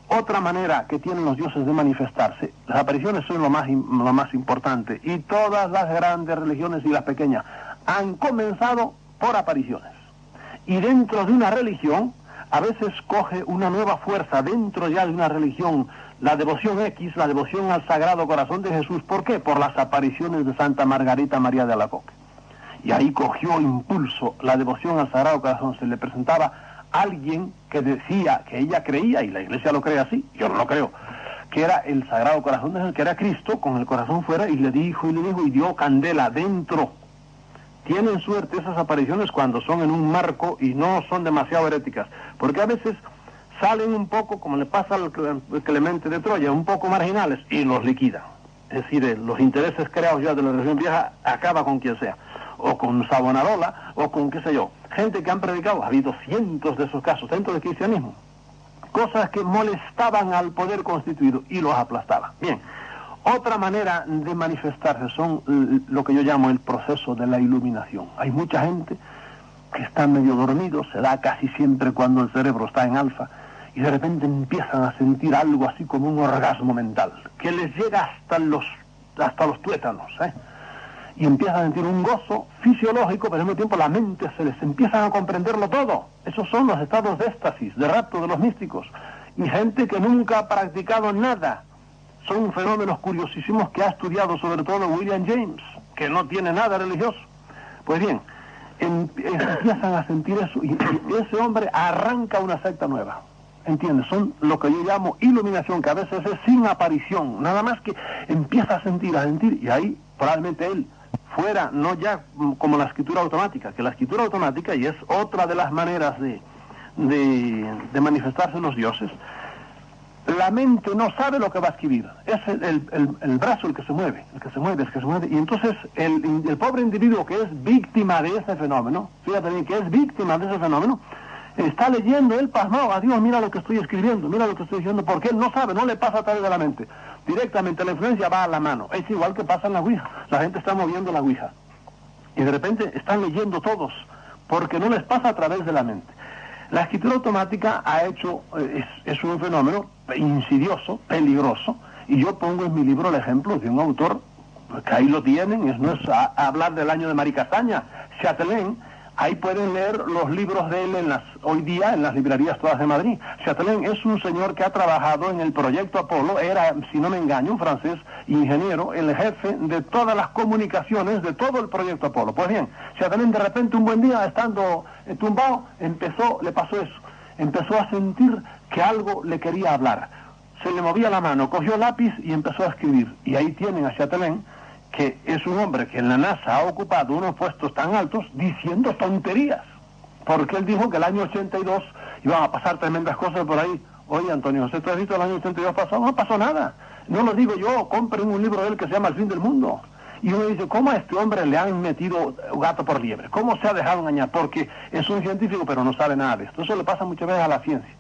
Otra manera que tienen los dioses de manifestarse, las apariciones son lo más importante, y todas las grandes religiones y las pequeñas han comenzado por apariciones. Y dentro de una religión, a veces coge una nueva fuerza dentro ya de una religión, la devoción X, la devoción al Sagrado Corazón de Jesús. ¿Por qué? Por las apariciones de Santa Margarita María de Alacoque. Y ahí cogió impulso la devoción al Sagrado Corazón. Se le presentaba alguien que decía que ella creía, y la Iglesia lo cree así, yo no lo creo, que era el Sagrado Corazón de Jesús, que era Cristo con el corazón fuera, y le dijo y dio candela dentro. Tienen suerte esas apariciones cuando son en un marco y no son demasiado heréticas, porque a veces salen un poco, como le pasa al Clemente de Troya, un poco marginales y los liquidan. Es decir, los intereses creados ya de la religión vieja acaba con quien sea, o con Savonarola, o con qué sé yo. Gente que han predicado, ha habido cientos de esos casos dentro del cristianismo, cosas que molestaban al poder constituido y los aplastaban. Bien. Otra manera de manifestarse son lo que yo llamo el proceso de la iluminación. Hay mucha gente que está medio dormido, se da casi siempre cuando el cerebro está en alfa, y de repente empiezan a sentir algo así como un orgasmo mental, que les llega hasta los tuétanos, y empiezan a sentir un gozo fisiológico, pero al mismo tiempo la mente se les empiezan a comprenderlo todo. Esos son los estados de éxtasis, de rapto de los místicos, y gente que nunca ha practicado nada. Son fenómenos curiosísimos que ha estudiado sobre todo William James, que no tiene nada religioso. Pues bien, empiezan a sentir eso y ese hombre arranca una secta nueva. ¿Entiendes? Son lo que yo llamo iluminación, que a veces es sin aparición, nada más que empieza a sentir, y ahí probablemente él fuera, no ya como la escritura automática, que la escritura automática, y es otra de las maneras de manifestarse los dioses, la mente no sabe lo que va a escribir, es el brazo el que se mueve, y entonces el pobre individuo que es víctima de ese fenómeno, fíjate bien, que es víctima de ese fenómeno, está leyendo, él pasmado, adiós, mira lo que estoy escribiendo, mira lo que estoy diciendo, porque él no sabe, no le pasa a través de la mente, directamente la influencia va a la mano. Es igual que pasa en la Ouija, la gente está moviendo la Ouija, y de repente están leyendo todos, porque no les pasa a través de la mente. La escritura automática es un fenómeno insidioso, peligroso, Y yo pongo en mi libro el ejemplo de un autor, que ahí lo tienen, no es hablar del año de Maricastaña, Chatelain. Ahí pueden leer los libros de él hoy día en las librerías todas de Madrid. Chatelain es un señor que ha trabajado en el proyecto Apolo, era, si no me engaño, un francés ingeniero, el jefe de todas las comunicaciones de todo el proyecto Apolo. Pues bien, Chatelain de repente un buen día, estando tumbado, le pasó eso. Empezó a sentir que algo le quería hablar. Se le movía la mano, cogió lápiz y empezó a escribir. Y ahí tienen a Chatelain, que es un hombre que en la NASA ha ocupado unos puestos tan altos diciendo tonterías, porque él dijo que el año 82 iban a pasar tremendas cosas por ahí. Oye, Antonio José, ¿tú has visto el año 82 pasado? No pasó nada. No lo digo yo, compren un libro de él que se llama El fin del mundo. Y uno dice, ¿cómo a este hombre le han metido gato por liebre? ¿Cómo se ha dejado engañar? Porque es un científico pero no sabe nada de esto. Eso le pasa muchas veces a la ciencia.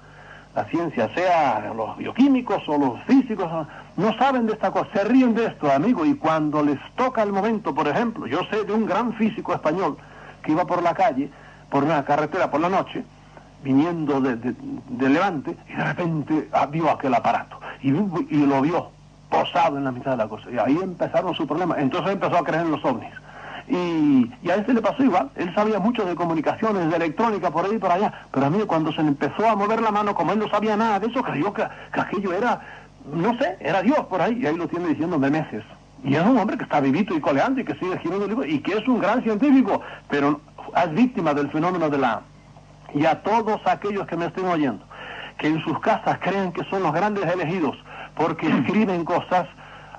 La ciencia, sea los bioquímicos o los físicos, no saben de esta cosa, se ríen de esto, amigo, y cuando les toca el momento, por ejemplo, yo sé de un gran físico español que iba por la calle, por una carretera por la noche, viniendo de Levante, y de repente vio aquel aparato, y lo vio posado en la mitad de la cosa, y ahí empezaron su problema. Entonces empezó a creer en los ovnis. Y a este le pasó igual, él sabía mucho de comunicaciones, de electrónica, por ahí y por allá, pero a mí cuando se le empezó a mover la mano, como él no sabía nada de eso, creyó que aquello era, no sé, era Dios por ahí, y ahí lo tiene diciéndome meses. Y es un hombre que está vivito y coleando y que sigue escribiendo libros y que es un gran científico, pero es víctima del fenómeno de la... Y a todos aquellos que me estén oyendo, que en sus casas crean que son los grandes elegidos porque escriben cosas,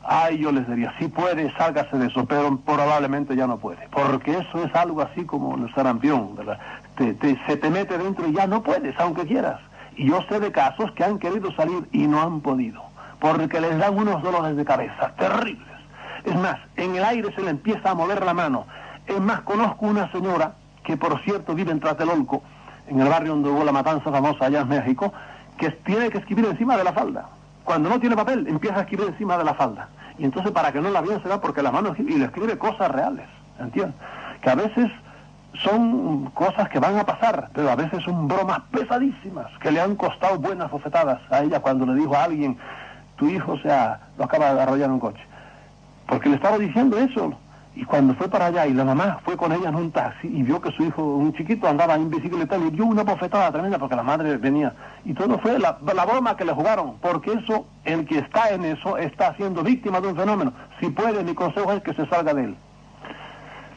ay, yo les diría, si puede, sálgase de eso, pero probablemente ya no puede, porque eso es algo así como el sarampión, ¿verdad? Se te mete dentro y ya no puedes, aunque quieras. Y yo sé de casos que han querido salir y no han podido, porque les dan unos dolores de cabeza terribles. Es más, en el aire se le empieza a mover la mano. Es más, conozco una señora, que por cierto vive en Tlatelolco, en el barrio donde hubo la matanza famosa allá en México, que tiene que escribir encima de la falda. Cuando no tiene papel, empieza a escribir encima de la falda. Y entonces para que no la vean se da porque la mano y le escribe cosas reales, ¿entiendes? Que a veces son cosas que van a pasar, pero a veces son bromas pesadísimas, que le han costado buenas bofetadas a ella cuando le dijo a alguien, tu hijo, lo acaba de arrollar un coche. Porque le estaba diciendo eso. Y cuando fue para allá y la mamá fue con ella en un taxi y vio que su hijo, un chiquito, andaba en bicicleta, le dio una bofetada tremenda porque la madre venía. Y todo fue la broma que le jugaron, porque eso, el que está en eso, está siendo víctima de un fenómeno. Si puede, mi consejo es que se salga de él.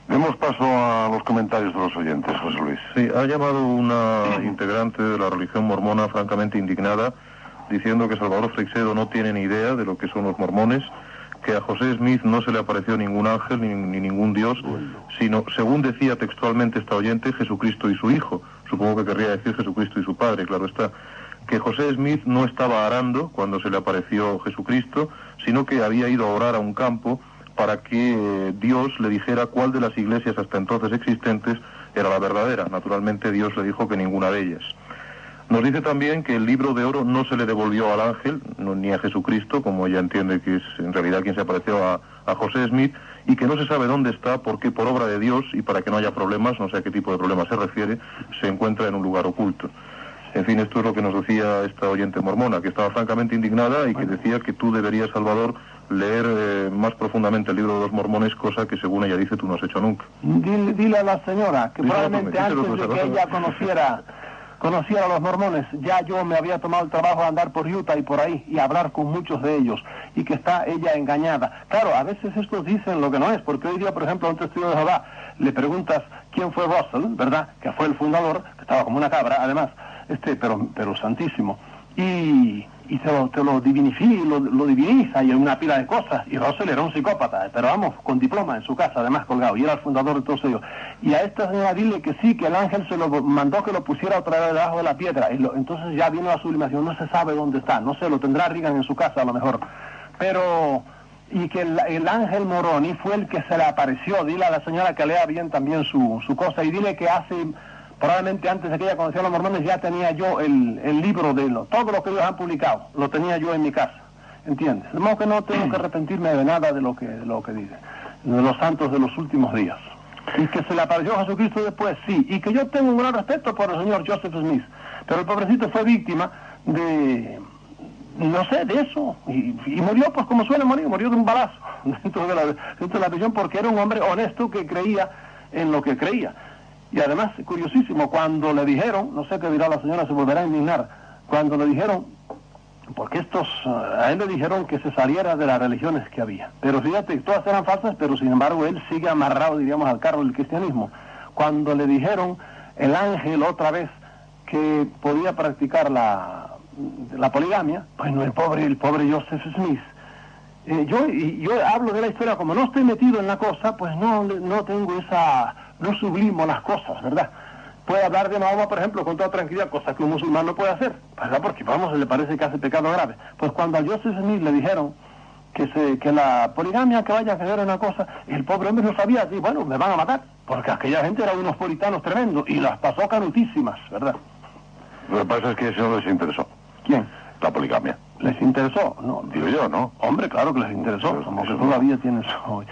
Demos paso a los comentarios de los oyentes, José Luis. Sí, ha llamado una integrante de la religión mormona francamente indignada, diciendo que Salvador Freixedo no tiene ni idea de lo que son los mormones, que a José Smith no se le apareció ningún ángel ni ningún Dios, sino, según decía textualmente esta oyente, Jesucristo y su hijo. Supongo que querría decir Jesucristo y su padre, claro está. Que José Smith no estaba arando cuando se le apareció Jesucristo, sino que había ido a orar a un campo para que Dios le dijera cuál de las iglesias hasta entonces existentes era la verdadera. Naturalmente Dios le dijo que ninguna de ellas. Nos dice también que el libro de oro no se le devolvió al ángel, ni a Jesucristo, como ella entiende que es en realidad quien se apareció a José Smith, y que no se sabe dónde está porque por obra de Dios, y para que no haya problemas, no sé a qué tipo de problemas se refiere, se encuentra en un lugar oculto. En fin, esto es lo que nos decía esta oyente mormona, que estaba francamente indignada y que decía que tú deberías, Salvador, leer más profundamente el libro de los mormones, cosa que según ella dice tú no has hecho nunca. Dile a la señora que probablemente antes de que ella conociera a los mormones, ya yo me había tomado el trabajo de andar por Utah y por ahí y hablar con muchos de ellos, y que está ella engañada. Claro, a veces estos dicen lo que no es, porque hoy día, por ejemplo, a un testigo de Jehová le preguntas quién fue Russell, ¿verdad?, que fue el fundador, que estaba como una cabra, además, pero santísimo, y te lo diviniza y en una pila de cosas, y Russell era un psicópata, pero vamos, con diploma en su casa, además colgado, y era el fundador de todos ellos. Y a esta señora dile que sí, que el ángel se lo mandó que lo pusiera otra vez debajo de la piedra, entonces ya vino la sublimación, no se sabe dónde está, no sé, lo tendrá Reagan en su casa a lo mejor, pero... Y que el ángel Moroni fue el que se le apareció. Dile a la señora que lea bien también su cosa, y dile que probablemente antes de que ella conociera a los mormones, ya tenía yo el libro de todo lo que ellos han publicado, lo tenía yo en mi casa, ¿entiendes? De modo que no tengo que arrepentirme de nada de lo que dice, de los santos de los últimos días. Y que se le apareció Jesucristo después, sí, y que yo tengo un gran respeto por el señor Joseph Smith, pero el pobrecito fue víctima de no sé, de eso, y murió pues como suele morir, murió de un balazo dentro de la prisión, porque era un hombre honesto que creía en lo que creía. Y además, curiosísimo, cuando le dijeron, no sé qué dirá la señora, se volverá a indignar, cuando le dijeron, porque a él le dijeron que se saliera de las religiones que había, pero fíjate, todas eran falsas, pero sin embargo él sigue amarrado, diríamos, al carro del cristianismo. Cuando le dijeron el ángel otra vez que podía practicar la poligamia, bueno, el pobre Joseph Smith, yo hablo de la historia, como no estoy metido en la cosa, pues no tengo no sublimo las cosas, ¿verdad? Puede hablar de Mahoma, por ejemplo, con toda tranquilidad, cosa que un musulmán no puede hacer, ¿verdad? Porque, vamos, le parece que hace pecado grave. Pues cuando a Joseph Smith le dijeron que la poligamia, que vaya a quedar una cosa, el pobre hombre no sabía, y bueno, me van a matar, porque aquella gente eran unos puritanos tremendos, y las pasó canutísimas, ¿verdad? Lo que pasa es que eso no les interesó. ¿Quién? La poligamia. ¿Les interesó? No, digo yo, ¿no? Hombre, claro que les interesó, como que todavía tienen sus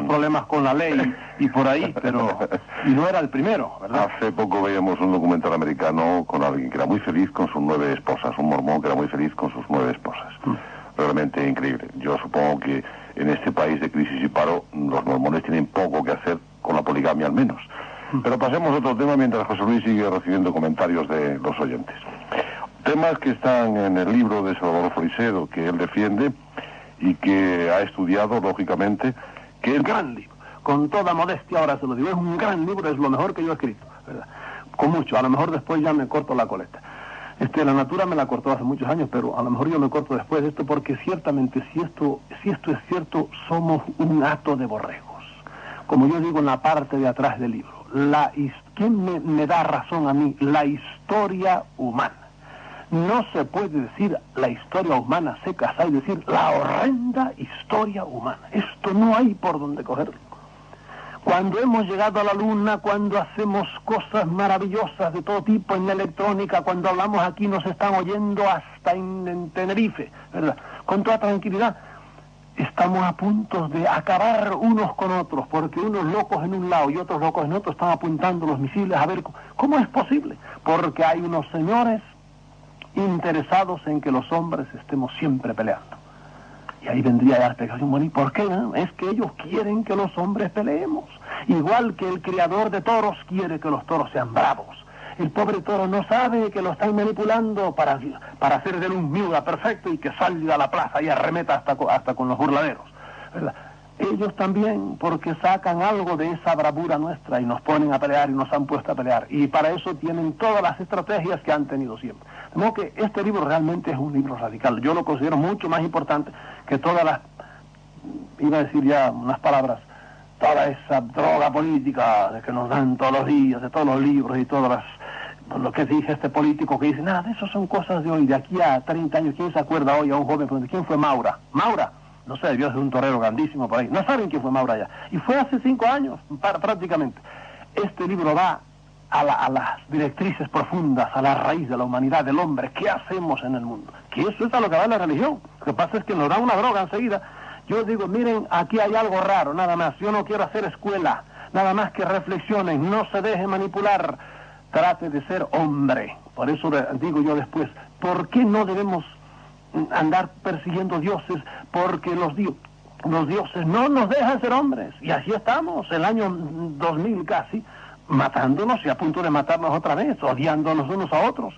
problemas con la ley y por ahí, pero y no era el primero, ¿verdad? Hace poco veíamos un documental americano con alguien que era muy feliz con sus 9 esposas, un mormón que era muy feliz con sus 9 esposas. Realmente increíble. Yo supongo que en este país de crisis y paro los mormones tienen poco que hacer con la poligamia al menos. Pero pasemos a otro tema mientras José Luis sigue recibiendo comentarios de los oyentes. Temas que están en el libro de Salvador Freixedo, que él defiende y que ha estudiado, lógicamente, que es un gran libro. Con toda modestia, ahora se lo digo, es un gran libro, es lo mejor que yo he escrito, ¿verdad? Con mucho, a lo mejor después ya me corto la coleta. La natura me la cortó hace muchos años, pero a lo mejor yo me corto después de esto, porque ciertamente, si esto es cierto, somos un hato de borregos. Como yo digo en la parte de atrás del libro, ¿quién me da razón a mí? La historia humana. No se puede decir la historia humana seca, hay decir la horrenda historia humana. Esto no hay por donde cogerlo. Cuando hemos llegado a la luna, cuando hacemos cosas maravillosas de todo tipo en la electrónica, cuando hablamos aquí nos están oyendo hasta en Tenerife, ¿verdad? Con toda tranquilidad, estamos a punto de acabar unos con otros, porque unos locos en un lado y otros locos en otro están apuntando los misiles a ver cómo es posible, porque hay unos señores interesados en que los hombres estemos siempre peleando. Y ahí vendría ya la explicación, bueno, ¿y por qué? Es que ellos quieren que los hombres peleemos, igual que el criador de toros quiere que los toros sean bravos. El pobre toro no sabe que lo están manipulando para hacer de él un miuda perfecto y que salga a la plaza y arremeta hasta con los burladeros, ¿verdad? Ellos también, porque sacan algo de esa bravura nuestra y nos ponen a pelear y nos han puesto a pelear. Y para eso tienen todas las estrategias que han tenido siempre. De modo que este libro realmente es un libro radical. Yo lo considero mucho más importante que todas las, iba a decir ya unas palabras, toda esa droga política de que nos dan todos los días, de todos los libros y todas las, lo que dice este político que dice, nada, de eso son cosas de hoy, de aquí a 30 años. ¿Quién se acuerda hoy a un joven? ¿Quién fue Maura? ¿Maura? No sé, debió ser un torero grandísimo por ahí. No saben quién fue Maura ya. Y fue hace 5 años, prácticamente. Este libro va a las directrices profundas, a la raíz de la humanidad, del hombre. ¿Qué hacemos en el mundo? Que eso es a lo que va la religión. Lo que pasa es que nos da una droga enseguida. Yo digo, miren, aquí hay algo raro, nada más. Yo no quiero hacer escuela, nada más que reflexionen, no se deje manipular, trate de ser hombre. Por eso digo yo después, ¿por qué no debemos andar persiguiendo dioses? Porque los dioses no nos dejan ser hombres. Y así estamos, el año 2000 casi, matándonos y a punto de matarnos otra vez, odiándonos unos a otros,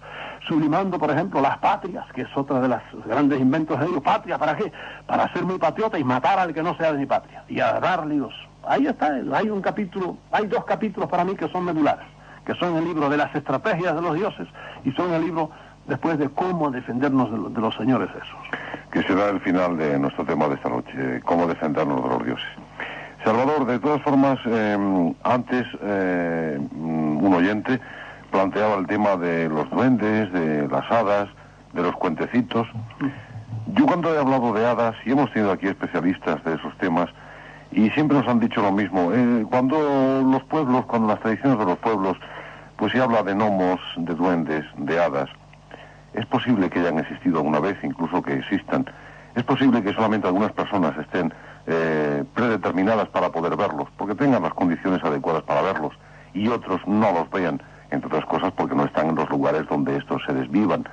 sublimando, por ejemplo, las patrias, que es otra de las grandes inventos de ellos. ¿Patria para qué? Para ser muy patriota y matar al que no sea de mi patria, y a darle Dios. Ahí está, hay dos capítulos para mí que son medulares, que son el libro de las estrategias de los dioses, y son el libro después de cómo defendernos de los señores esos. Que será el final de nuestro tema de esta noche, cómo defendernos de los dioses. Salvador, de todas formas, antes un oyente planteaba el tema de los duendes, de las hadas, de los cuentecitos. Yo cuando he hablado de hadas, y hemos tenido aquí especialistas de esos temas, y siempre nos han dicho lo mismo, cuando los pueblos, cuando las tradiciones de los pueblos, pues se habla de gnomos, de duendes, de hadas, es posible que hayan existido alguna vez, incluso que existan. Es posible que solamente algunas personas estén predeterminadas para poder verlos, porque tengan las condiciones adecuadas para verlos, y otros no los vean, entre otras cosas porque no están en los lugares donde estos se desvivan.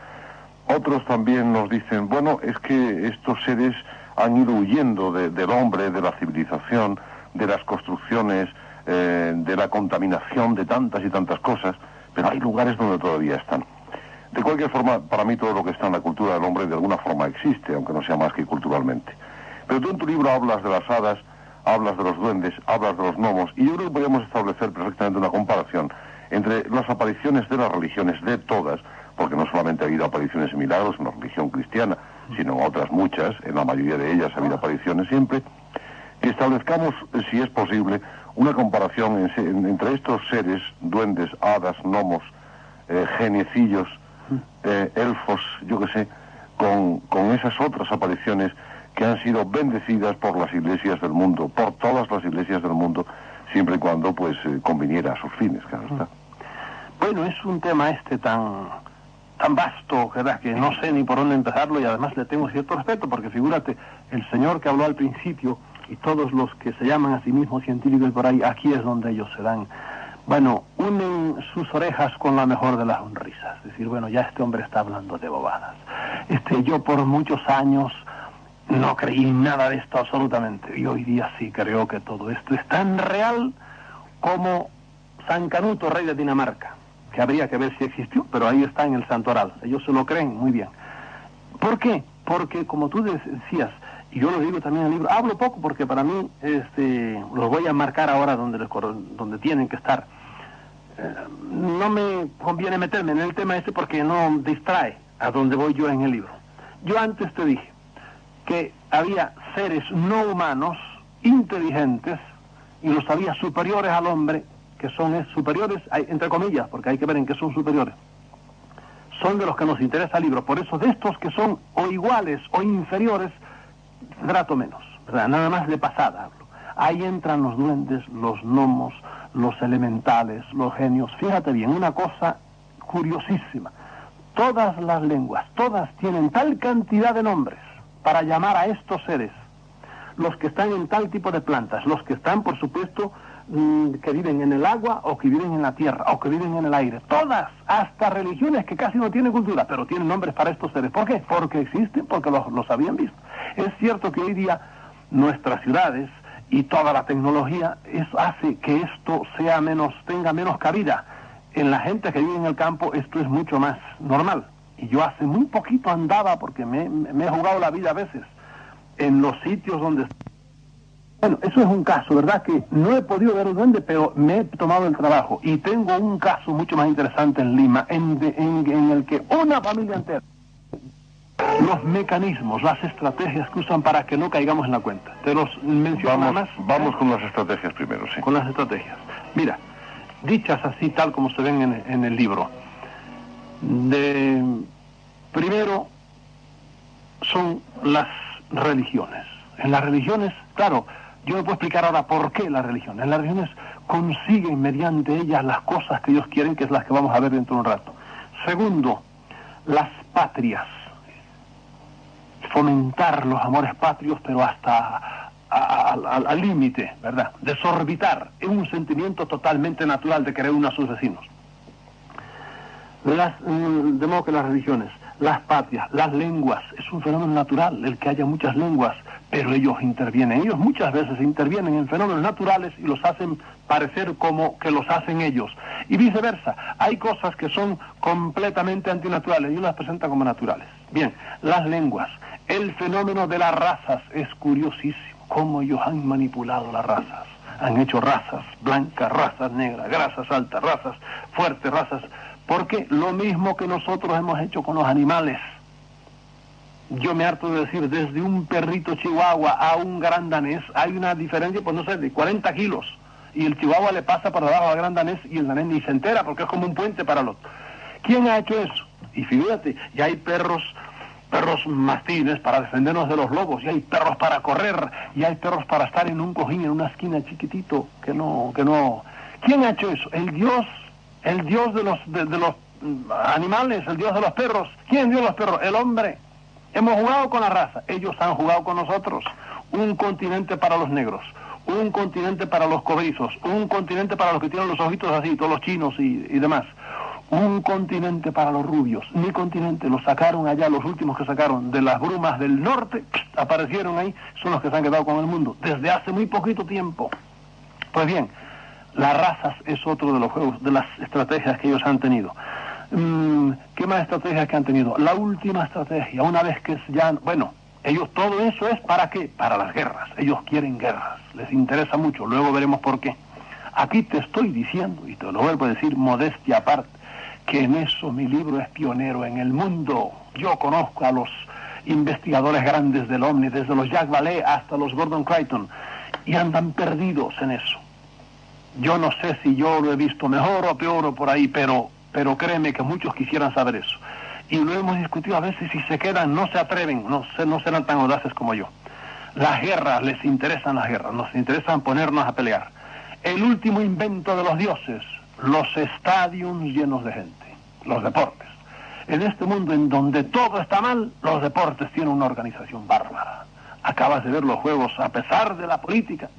Otros también nos dicen, bueno, es que estos seres han ido huyendo del hombre, de la civilización, de las construcciones, de la contaminación, de tantas y tantas cosas, pero hay lugares donde todavía están. De cualquier forma, para mí todo lo que está en la cultura del hombre de alguna forma existe, aunque no sea más que culturalmente. Pero tú en tu libro hablas de las hadas, hablas de los duendes, hablas de los gnomos, y yo creo que podríamos establecer perfectamente una comparación entre las apariciones de las religiones, de todas, porque no solamente ha habido apariciones y milagros en la religión cristiana, sino en otras muchas, en la mayoría de ellas ha habido apariciones siempre, que establezcamos, si es posible, una comparación entre estos seres, duendes, hadas, gnomos, geniecillos, elfos, yo qué sé, con esas otras apariciones que han sido bendecidas por las iglesias del mundo, por todas las iglesias del mundo, siempre y cuando pues conviniera a sus fines, claro está. Bueno, es un tema tan vasto, ¿verdad?, que no sé ni por dónde empezarlo, y además le tengo cierto respeto, porque figúrate, el señor que habló al principio y todos los que se llaman a sí mismos científicos por ahí, aquí es donde ellos se dan, bueno, unen sus orejas con la mejor de las sonrisas. Es decir, bueno, ya este hombre está hablando de bobadas. Yo por muchos años no creí nada de esto absolutamente, y hoy día sí creo que todo esto es tan real como San Canuto, rey de Dinamarca, que habría que ver si existió, pero ahí está en el santoral. Ellos se lo creen muy bien. ¿Por qué? Porque, como tú decías, y yo lo digo también en el libro, hablo poco porque para mí los voy a marcar ahora donde tienen que estar. No me conviene meterme en el tema porque no distrae a donde voy yo en el libro. Yo antes te dije que había seres no humanos, inteligentes, y los había superiores al hombre, que son superiores, entre comillas, porque hay que ver en qué son superiores. Son de los que nos interesa el libro. Por eso, de estos que son o iguales o inferiores, trato menos, ¿verdad? Nada más de pasada hablo. Ahí entran los duendes, los gnomos, los elementales, los genios. Fíjate bien, una cosa curiosísima. Todas las lenguas, todas tienen tal cantidad de nombres para llamar a estos seres. Los que están en tal tipo de plantas, los que están, por supuesto, que viven en el agua, o que viven en la tierra, o que viven en el aire. Todas, hasta religiones que casi no tienen cultura, pero tienen nombres para estos seres. ¿Por qué? Porque existen, porque los habían visto. Es cierto que hoy día nuestras ciudades y toda la tecnología hace que esto tenga menos cabida. En la gente que vive en el campo esto es mucho más normal. Y yo hace muy poquito andaba, porque me he jugado la vida a veces, en los sitios donde... Bueno, eso es un caso, ¿verdad? Que no he podido ver un duende, pero me he tomado el trabajo. Y tengo un caso mucho más interesante en Lima, en el que una familia entera... Los mecanismos, las estrategias que usan para que no caigamos en la cuenta. Te los menciono nada más. Vamos con las estrategias primero, sí. Con las estrategias. Mira, dichas así, tal como se ven en el libro. Primero, son las religiones. En las religiones, claro, yo no puedo explicar ahora por qué las religiones. Las religiones consiguen mediante ellas las cosas que ellos quieren, que es las que vamos a ver dentro de un rato. Segundo, las patrias. Fomentar los amores patrios, pero hasta al límite, ¿verdad? Desorbitar. Es un sentimiento totalmente natural de querer uno a sus vecinos. De modo que las religiones, las patrias, las lenguas, es un fenómeno natural el que haya muchas lenguas, pero ellos intervienen. Ellos muchas veces intervienen en fenómenos naturales y los hacen parecer como que los hacen ellos. Y viceversa. Hay cosas que son completamente antinaturales y ellos las presentan como naturales. Bien, las lenguas. El fenómeno de las razas es curiosísimo. Cómo ellos han manipulado las razas. Han hecho razas blancas, razas negras, razas altas, razas fuertes, razas... Porque lo mismo que nosotros hemos hecho con los animales. Yo me harto de decir, desde un perrito chihuahua a un gran danés, hay una diferencia, pues no sé, de 40 kilos. Y el chihuahua le pasa por debajo al gran danés y el danés ni se entera, porque es como un puente para el otro. ¿Quién ha hecho eso? Y fíjate, ya hay perros mastines para defendernos de los lobos, y hay perros para correr, y hay perros para estar en un cojín, en una esquina chiquitito, que no... ¿Quién ha hecho eso? El Dios de los animales, el Dios de los perros. ¿Quién dio los perros? El hombre. Hemos jugado con la raza, ellos han jugado con nosotros. Un continente para los negros, un continente para los cobrizos, un continente para los que tienen los ojitos así, todos los chinos y demás. un continente para los rubios. Mi continente lo sacaron allá, los últimos que sacaron de las brumas del norte, aparecieron ahí, son los que se han quedado con el mundo desde hace muy poquito tiempo. Pues bien, las razas es otro de los juegos, de las estrategias que ellos han tenido. ¿Qué más estrategias que han tenido? La última estrategia, una vez que ya, bueno, ellos todo eso es ¿para qué? Para las guerras. Ellos quieren guerras, les interesa mucho, luego veremos por qué. Aquí te estoy diciendo, y te lo vuelvo a decir modestia aparte, que en eso mi libro es pionero en el mundo. Yo conozco a los investigadores grandes del OVNI, desde los Jacques Vallée hasta los Gordon Creighton, y andan perdidos en eso. Yo no sé si yo lo he visto mejor o peor o por ahí, pero créeme que muchos quisieran saber eso. Y lo hemos discutido a veces, si se quedan, no se atreven, no serán tan audaces como yo. Las guerras, les interesan las guerras, nos interesan ponernos a pelear. El último invento de los dioses, los estadios llenos de gente, los deportes. En este mundo en donde todo está mal, los deportes tienen una organización bárbara. Acabas de ver los juegos, a pesar de la política,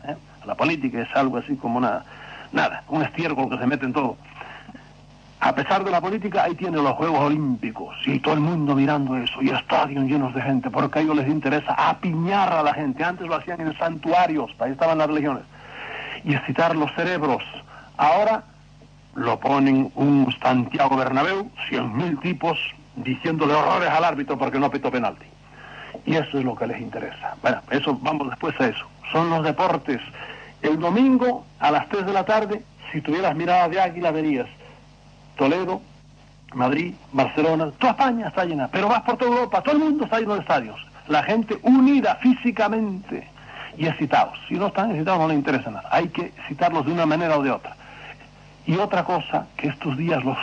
La política es algo así como un estiércol que se mete en todo. A pesar de la política, ahí tiene los Juegos Olímpicos, y todo el mundo mirando eso, y estadios llenos de gente, porque a ellos les interesa apiñar a la gente. Antes lo hacían en santuarios, ahí estaban las religiones, y excitar los cerebros. Ahora lo ponen un Santiago Bernabéu, 100.000 tipos diciéndole horrores al árbitro porque no pitó penalti. Y eso es lo que les interesa. Bueno, eso, vamos después a eso. Son los deportes. El domingo a las 3 de la tarde, si tuvieras mirada de águila, verías Toledo, Madrid, Barcelona, toda España está llena, pero vas por toda Europa, todo el mundo está lleno de estadios. La gente unida físicamente y excitados. Si no están excitados no les interesa nada. Hay que excitarlos de una manera o de otra. Y otra cosa, que estos días los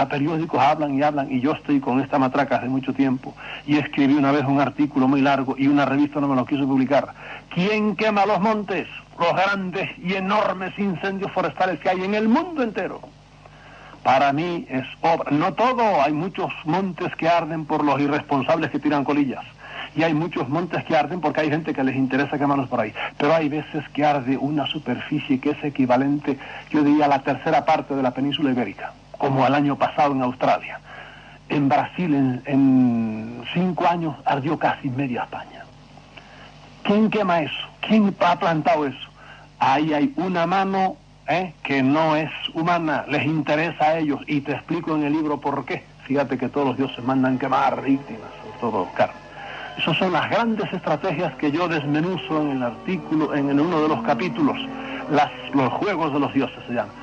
periódicos hablan, y yo estoy con esta matraca hace mucho tiempo, y escribí una vez un artículo muy largo, y una revista no me lo quiso publicar. ¿Quién quema los montes? Los grandes y enormes incendios forestales que hay en el mundo entero. Para mí es obra, no todo, hay muchos montes que arden por los irresponsables que tiran colillas, y hay muchos montes que arden porque hay gente que les interesa quemarlos por ahí, pero hay veces que arde una superficie que es equivalente, yo diría, a la tercera parte de la península ibérica, como el año pasado en Australia. En Brasil en 5 años ardió casi media España. ¿Quién quema eso? ¿Quién ha plantado eso? Ahí hay una mano que no es humana, les interesa a ellos, y te explico en el libro por qué. Fíjate que todos los dioses mandan quemar víctimas, todo carne. Esas son las grandes estrategias que yo desmenuzo en el artículo, en uno de los capítulos, los juegos de los dioses se llaman.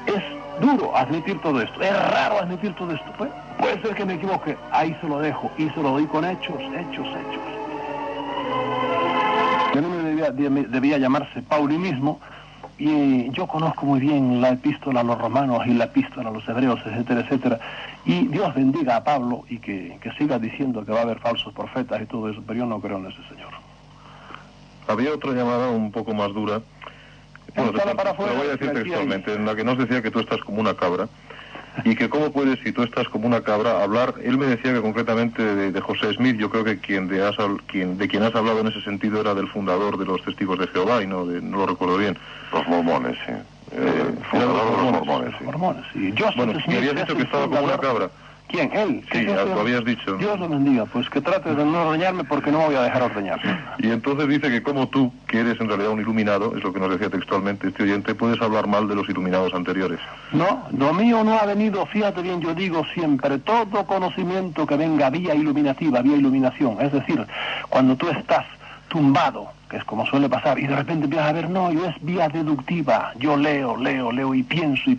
Es duro admitir todo esto, es raro admitir todo esto, puede ser que me equivoque, ahí se lo dejo, y se lo doy con hechos. Yo no me debía llamarse paulinismo, y yo conozco muy bien la epístola a los romanos y la epístola a los hebreos, etcétera, etcétera, y Dios bendiga a Pablo y que siga diciendo que va a haber falsos profetas y todo eso, pero yo no creo en ese señor. Había otra llamada un poco más dura, bueno, te lo voy a decir textualmente, en la que nos decía que tú estás como una cabra, y que cómo puedes, si tú estás como una cabra, hablar. Él me decía que concretamente de José Smith, yo creo que de quien has hablado en ese sentido era del fundador de los Testigos de Jehová, y no lo recuerdo bien. Los mormones, sí. Fundador de los mormones, sí. Mormones, sí. Bueno, me habías dicho que estaba como una cabra. ¿Quién? ¿Él? Sí, lo habías dicho. Dios lo bendiga, pues que trate de no ordeñarme porque no me voy a dejar ordeñar. Y entonces dice que como tú, que eres en realidad un iluminado, es lo que nos decía textualmente este oyente, puedes hablar mal de los iluminados anteriores. No, lo mío no ha venido, fíjate bien, yo digo siempre, todo conocimiento que venga vía iluminativa, vía iluminación, es decir, cuando tú estás tumbado, que es como suele pasar, y de repente empiezas a ver, no, yo es vía deductiva, yo leo, y pienso, y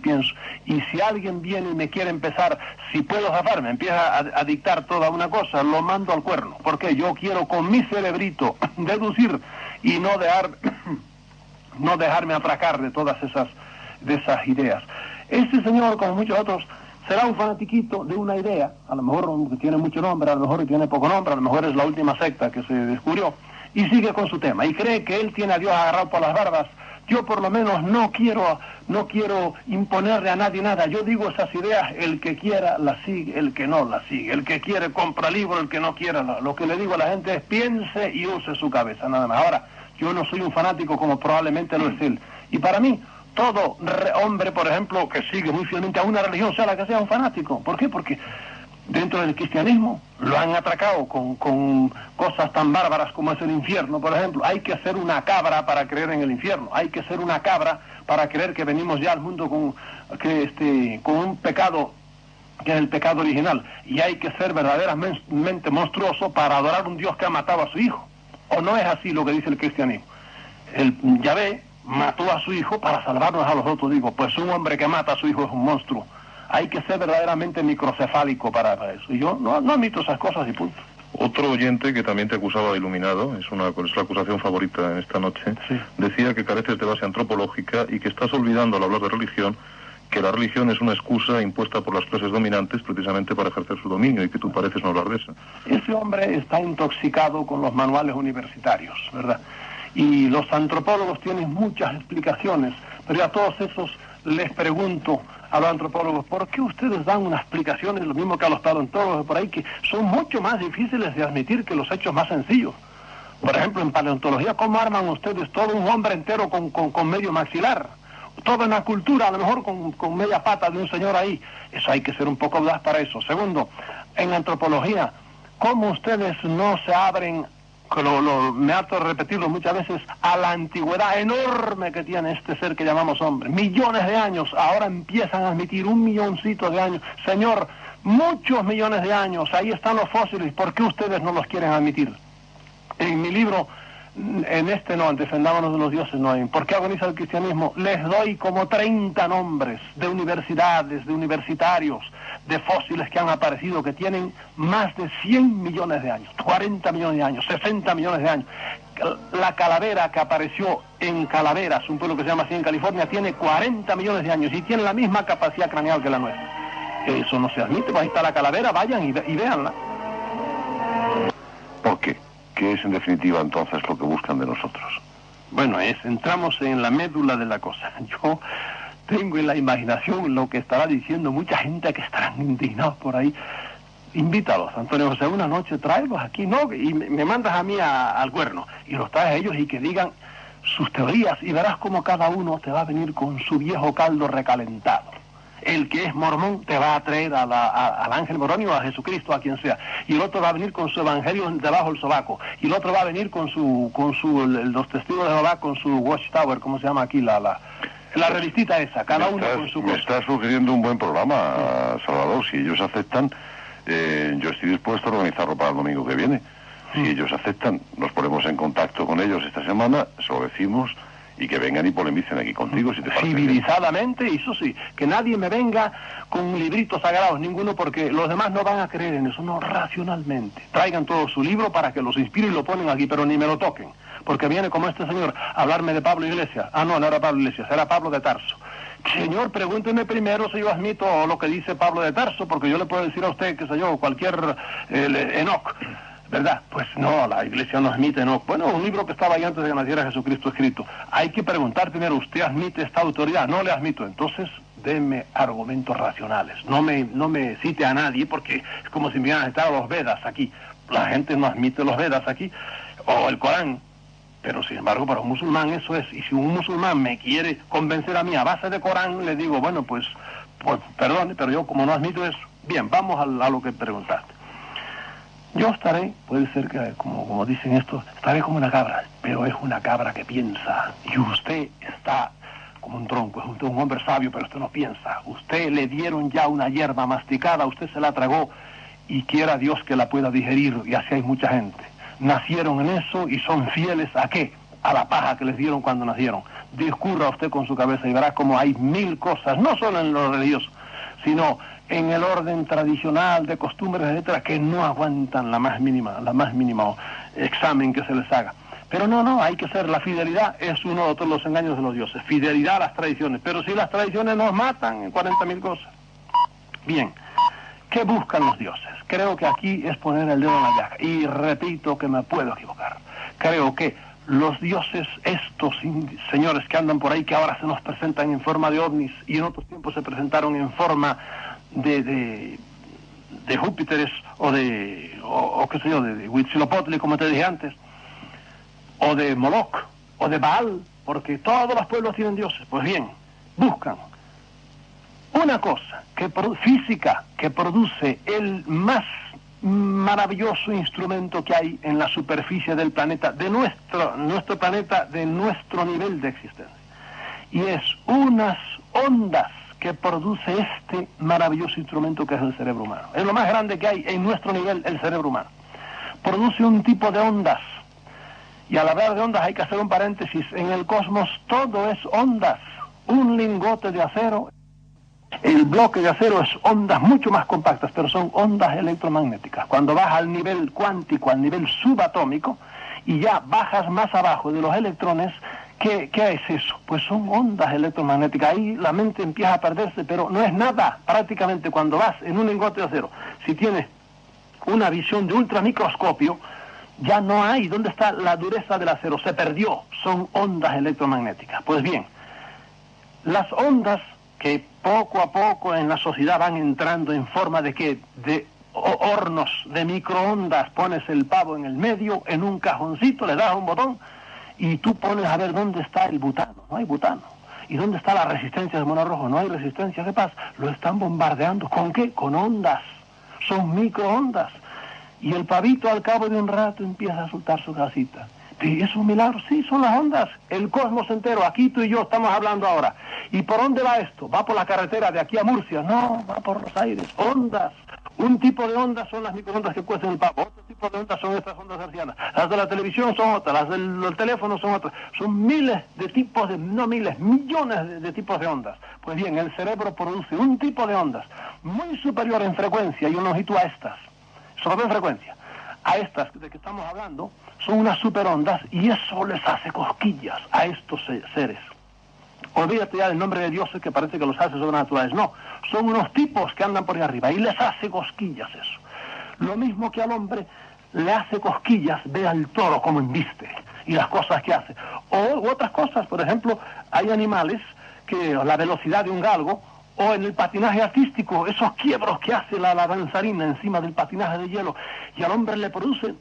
si alguien viene y me quiere empezar, si puedo zafarme, empieza a dictar toda una cosa, lo mando al cuerno, porque yo quiero con mi cerebrito deducir y no dejarme atracar de todas esas ideas. Este señor, como muchos otros, será un fanatiquito de una idea, a lo mejor tiene mucho nombre, a lo mejor tiene poco nombre, a lo mejor es la última secta que se descubrió, y sigue con su tema, y cree que él tiene a Dios agarrado por las barbas. Yo por lo menos no quiero imponerle a nadie nada. Yo digo esas ideas, el que quiera las sigue, el que no las sigue, el que quiere compra libro, el que no quiera lo que le digo a la gente es piense y use su cabeza, nada más. Ahora, yo no soy un fanático como probablemente lo es él, y para mí todo hombre, por ejemplo, que sigue muy fielmente a una religión, sea la que sea, un fanático. ¿Por qué? Porque dentro del cristianismo lo han atracado con cosas tan bárbaras como es el infierno, por ejemplo. Hay que ser una cabra para creer en el infierno. Hay que ser una cabra para creer que venimos ya al mundo con un pecado que es el pecado original. Y hay que ser verdaderamente monstruoso para adorar a un Dios que ha matado a su hijo. ¿O no es así lo que dice el cristianismo? El Yahvé mató a su hijo para salvarnos a los otros. Digo, pues un hombre que mata a su hijo es un monstruo. Hay que ser verdaderamente microcefálico para eso. Y yo no admito esas cosas y punto. Otro oyente que también te acusaba de iluminado, es la acusación favorita en esta noche, sí, decía que careces de base antropológica y que estás olvidando al hablar de religión que la religión es una excusa impuesta por las clases dominantes precisamente para ejercer su dominio y que tú pareces no hablar de eso. Ese hombre está intoxicado con los manuales universitarios, ¿verdad? Y los antropólogos tienen muchas explicaciones, pero a todos esos les pregunto a los antropólogos, ¿por qué ustedes dan unas explicaciones, lo mismo que a los paleontólogos por ahí, que son mucho más difíciles de admitir que los hechos más sencillos? Por ejemplo, en paleontología, ¿cómo arman ustedes todo un hombre entero con medio maxilar? Toda una cultura, a lo mejor con media pata de un señor ahí. Eso hay que ser un poco audaz para eso. Segundo, en antropología, ¿cómo ustedes no se abren, me harto de repetirlo muchas veces, a la antigüedad enorme que tiene este ser que llamamos hombre? Millones de años, ahora empiezan a admitir 1 milloncito de años. Señor, muchos millones de años, ahí están los fósiles, ¿por qué ustedes no los quieren admitir? En mi libro, en Defendámonos de los dioses, no hay. ¿Por qué agoniza el cristianismo? Les doy como 30 nombres de universidades, de universitarios, de fósiles que han aparecido, que tienen más de 100 millones de años, 40 millones de años, 60 millones de años. La calavera que apareció en Calaveras, un pueblo que se llama así en California, tiene 40 millones de años y tiene la misma capacidad craneal que la nuestra. Eso no se admite, pues ahí está la calavera, vayan y véanla. ¿Por qué? ¿Qué es en definitiva entonces lo que buscan de nosotros? Bueno, entramos en la médula de la cosa. Yo tengo en la imaginación lo que estará diciendo mucha gente que estarán indignados por ahí. Invítalos, Antonio José, una noche tráelos aquí, ¿no? Y me mandas a mí al Cuerno y los traes a ellos y que digan sus teorías y verás cómo cada uno te va a venir con su viejo caldo recalentado. El que es mormón te va a traer al ángel morón o a Jesucristo, a quien sea. Y el otro va a venir con su evangelio debajo del sobaco. Y el otro va a venir con los testigos de Jehová, con su watchtower, ¿cómo se llama aquí? La revistita esa, cada uno con su cosa. Me está sugiriendo un buen programa, Salvador. Si ellos aceptan, yo estoy dispuesto a organizarlo para el domingo que viene. Si ellos aceptan, nos ponemos en contacto con ellos esta semana, se lo decimos, y que vengan y polemicen aquí contigo, si te parece. Civilizadamente, eso sí, que nadie me venga con libritos sagrados, ninguno, porque los demás no van a creer en eso, no, racionalmente. Traigan todo su libro para que los inspire y lo ponen aquí, pero ni me lo toquen, porque viene como este señor a hablarme de Pablo Iglesias. Ah, no era Pablo Iglesias, era Pablo de Tarso. Señor, pregúnteme primero si yo admito lo que dice Pablo de Tarso, porque yo le puedo decir a usted, qué sé yo, cualquier Enoc, ¿verdad? Pues no, la Iglesia no admite, no. Bueno, un libro que estaba ahí antes de que naciera Jesucristo escrito. Hay que preguntar primero, ¿usted admite esta autoridad? No le admito. Entonces, deme argumentos racionales. No me cite a nadie, porque es como si me hubieran estado los Vedas aquí. La gente no admite los Vedas aquí, o el Corán. Pero, sin embargo, para un musulmán eso es. Y si un musulmán me quiere convencer a mí a base de Corán, le digo, bueno, pues perdone, pero yo como no admito eso. Bien, vamos a lo que preguntaste. Yo estaré, puede ser que, como dicen esto, estaré como una cabra, pero es una cabra que piensa. Y usted está como un tronco, es un hombre sabio, pero usted no piensa. Usted le dieron ya una hierba masticada, usted se la tragó y quiera Dios que la pueda digerir, y así hay mucha gente. Nacieron en eso y son fieles ¿a qué? A la paja que les dieron cuando nacieron. Discurra usted con su cabeza y verá como hay 1000 cosas, no solo en lo religioso, sino en el orden tradicional de costumbres, etcétera, que no aguantan la más mínima examen que se les haga. Pero no, hay que ser, la fidelidad es uno de todos los engaños de los dioses, fidelidad a las tradiciones, pero si las tradiciones nos matan en 40.000 cosas. Bien, ¿qué buscan los dioses? Creo que aquí es poner el dedo en la llaga, y repito que me puedo equivocar. Creo que los dioses, estos señores que andan por ahí, que ahora se nos presentan en forma de ovnis, y en otros tiempos se presentaron en forma de Júpiteres, o qué sé yo, de Huitzilopochtli, como te dije antes, o de Moloch, o de Baal, porque todos los pueblos tienen dioses. Pues bien, buscan una cosa física que produce el más maravilloso instrumento que hay en la superficie del planeta, de nuestro planeta, de nuestro nivel de existencia. Y es unas ondas que produce este maravilloso instrumento que es el cerebro humano. Es lo más grande que hay en nuestro nivel, el cerebro humano. Produce un tipo de ondas. Y al hablar de ondas hay que hacer un paréntesis. En el cosmos todo es ondas. Un lingote de acero, el bloque de acero es ondas mucho más compactas, pero son ondas electromagnéticas. Cuando vas al nivel cuántico, al nivel subatómico, y ya bajas más abajo de los electrones, ¿qué es eso? Pues son ondas electromagnéticas. Ahí la mente empieza a perderse, pero no es nada prácticamente cuando vas en un lingote de acero. Si tienes una visión de ultramicroscopio, ya no hay. ¿Dónde está la dureza del acero? Se perdió. Son ondas electromagnéticas. Pues bien, las ondas que poco a poco en la sociedad van entrando en forma de que de hornos de microondas, pones el pavo en el medio, en un cajoncito, le das a un botón y tú pones a ver dónde está el butano. No hay butano. ¿Y dónde está la resistencia del mono rojo? No hay resistencia. ¿Qué pasa? Lo están bombardeando. ¿Con qué? Con ondas. Son microondas. Y el pavito al cabo de un rato empieza a soltar su casita. ¿Y es un milagro? Sí, son las ondas. El cosmos entero, aquí tú y yo estamos hablando ahora. ¿Y por dónde va esto? ¿Va por la carretera de aquí a Murcia? No, va por los aires. Ondas. Un tipo de ondas son las microondas que cuestan el pavo. Otro tipo de ondas son estas ondas hertzianas. Las de la televisión son otras. Las del teléfono son otras. Son miles de tipos de, no miles, millones de tipos de ondas. Pues bien, el cerebro produce un tipo de ondas muy superior en frecuencia y en longitud a estas. Sobre todo en frecuencia. A estas de que estamos hablando son unas superondas y eso les hace cosquillas a estos seres. Olvídate ya del nombre de dioses que parece que los hace sobrenaturales. No, son unos tipos que andan por ahí arriba y les hace cosquillas eso. Lo mismo que al hombre le hace cosquillas, ve al toro como embiste y las cosas que hace. O otras cosas, por ejemplo, hay animales que la velocidad de un galgo, o en el patinaje artístico, esos quiebros que hace la danzarina encima del patinaje de hielo, y al hombre le produce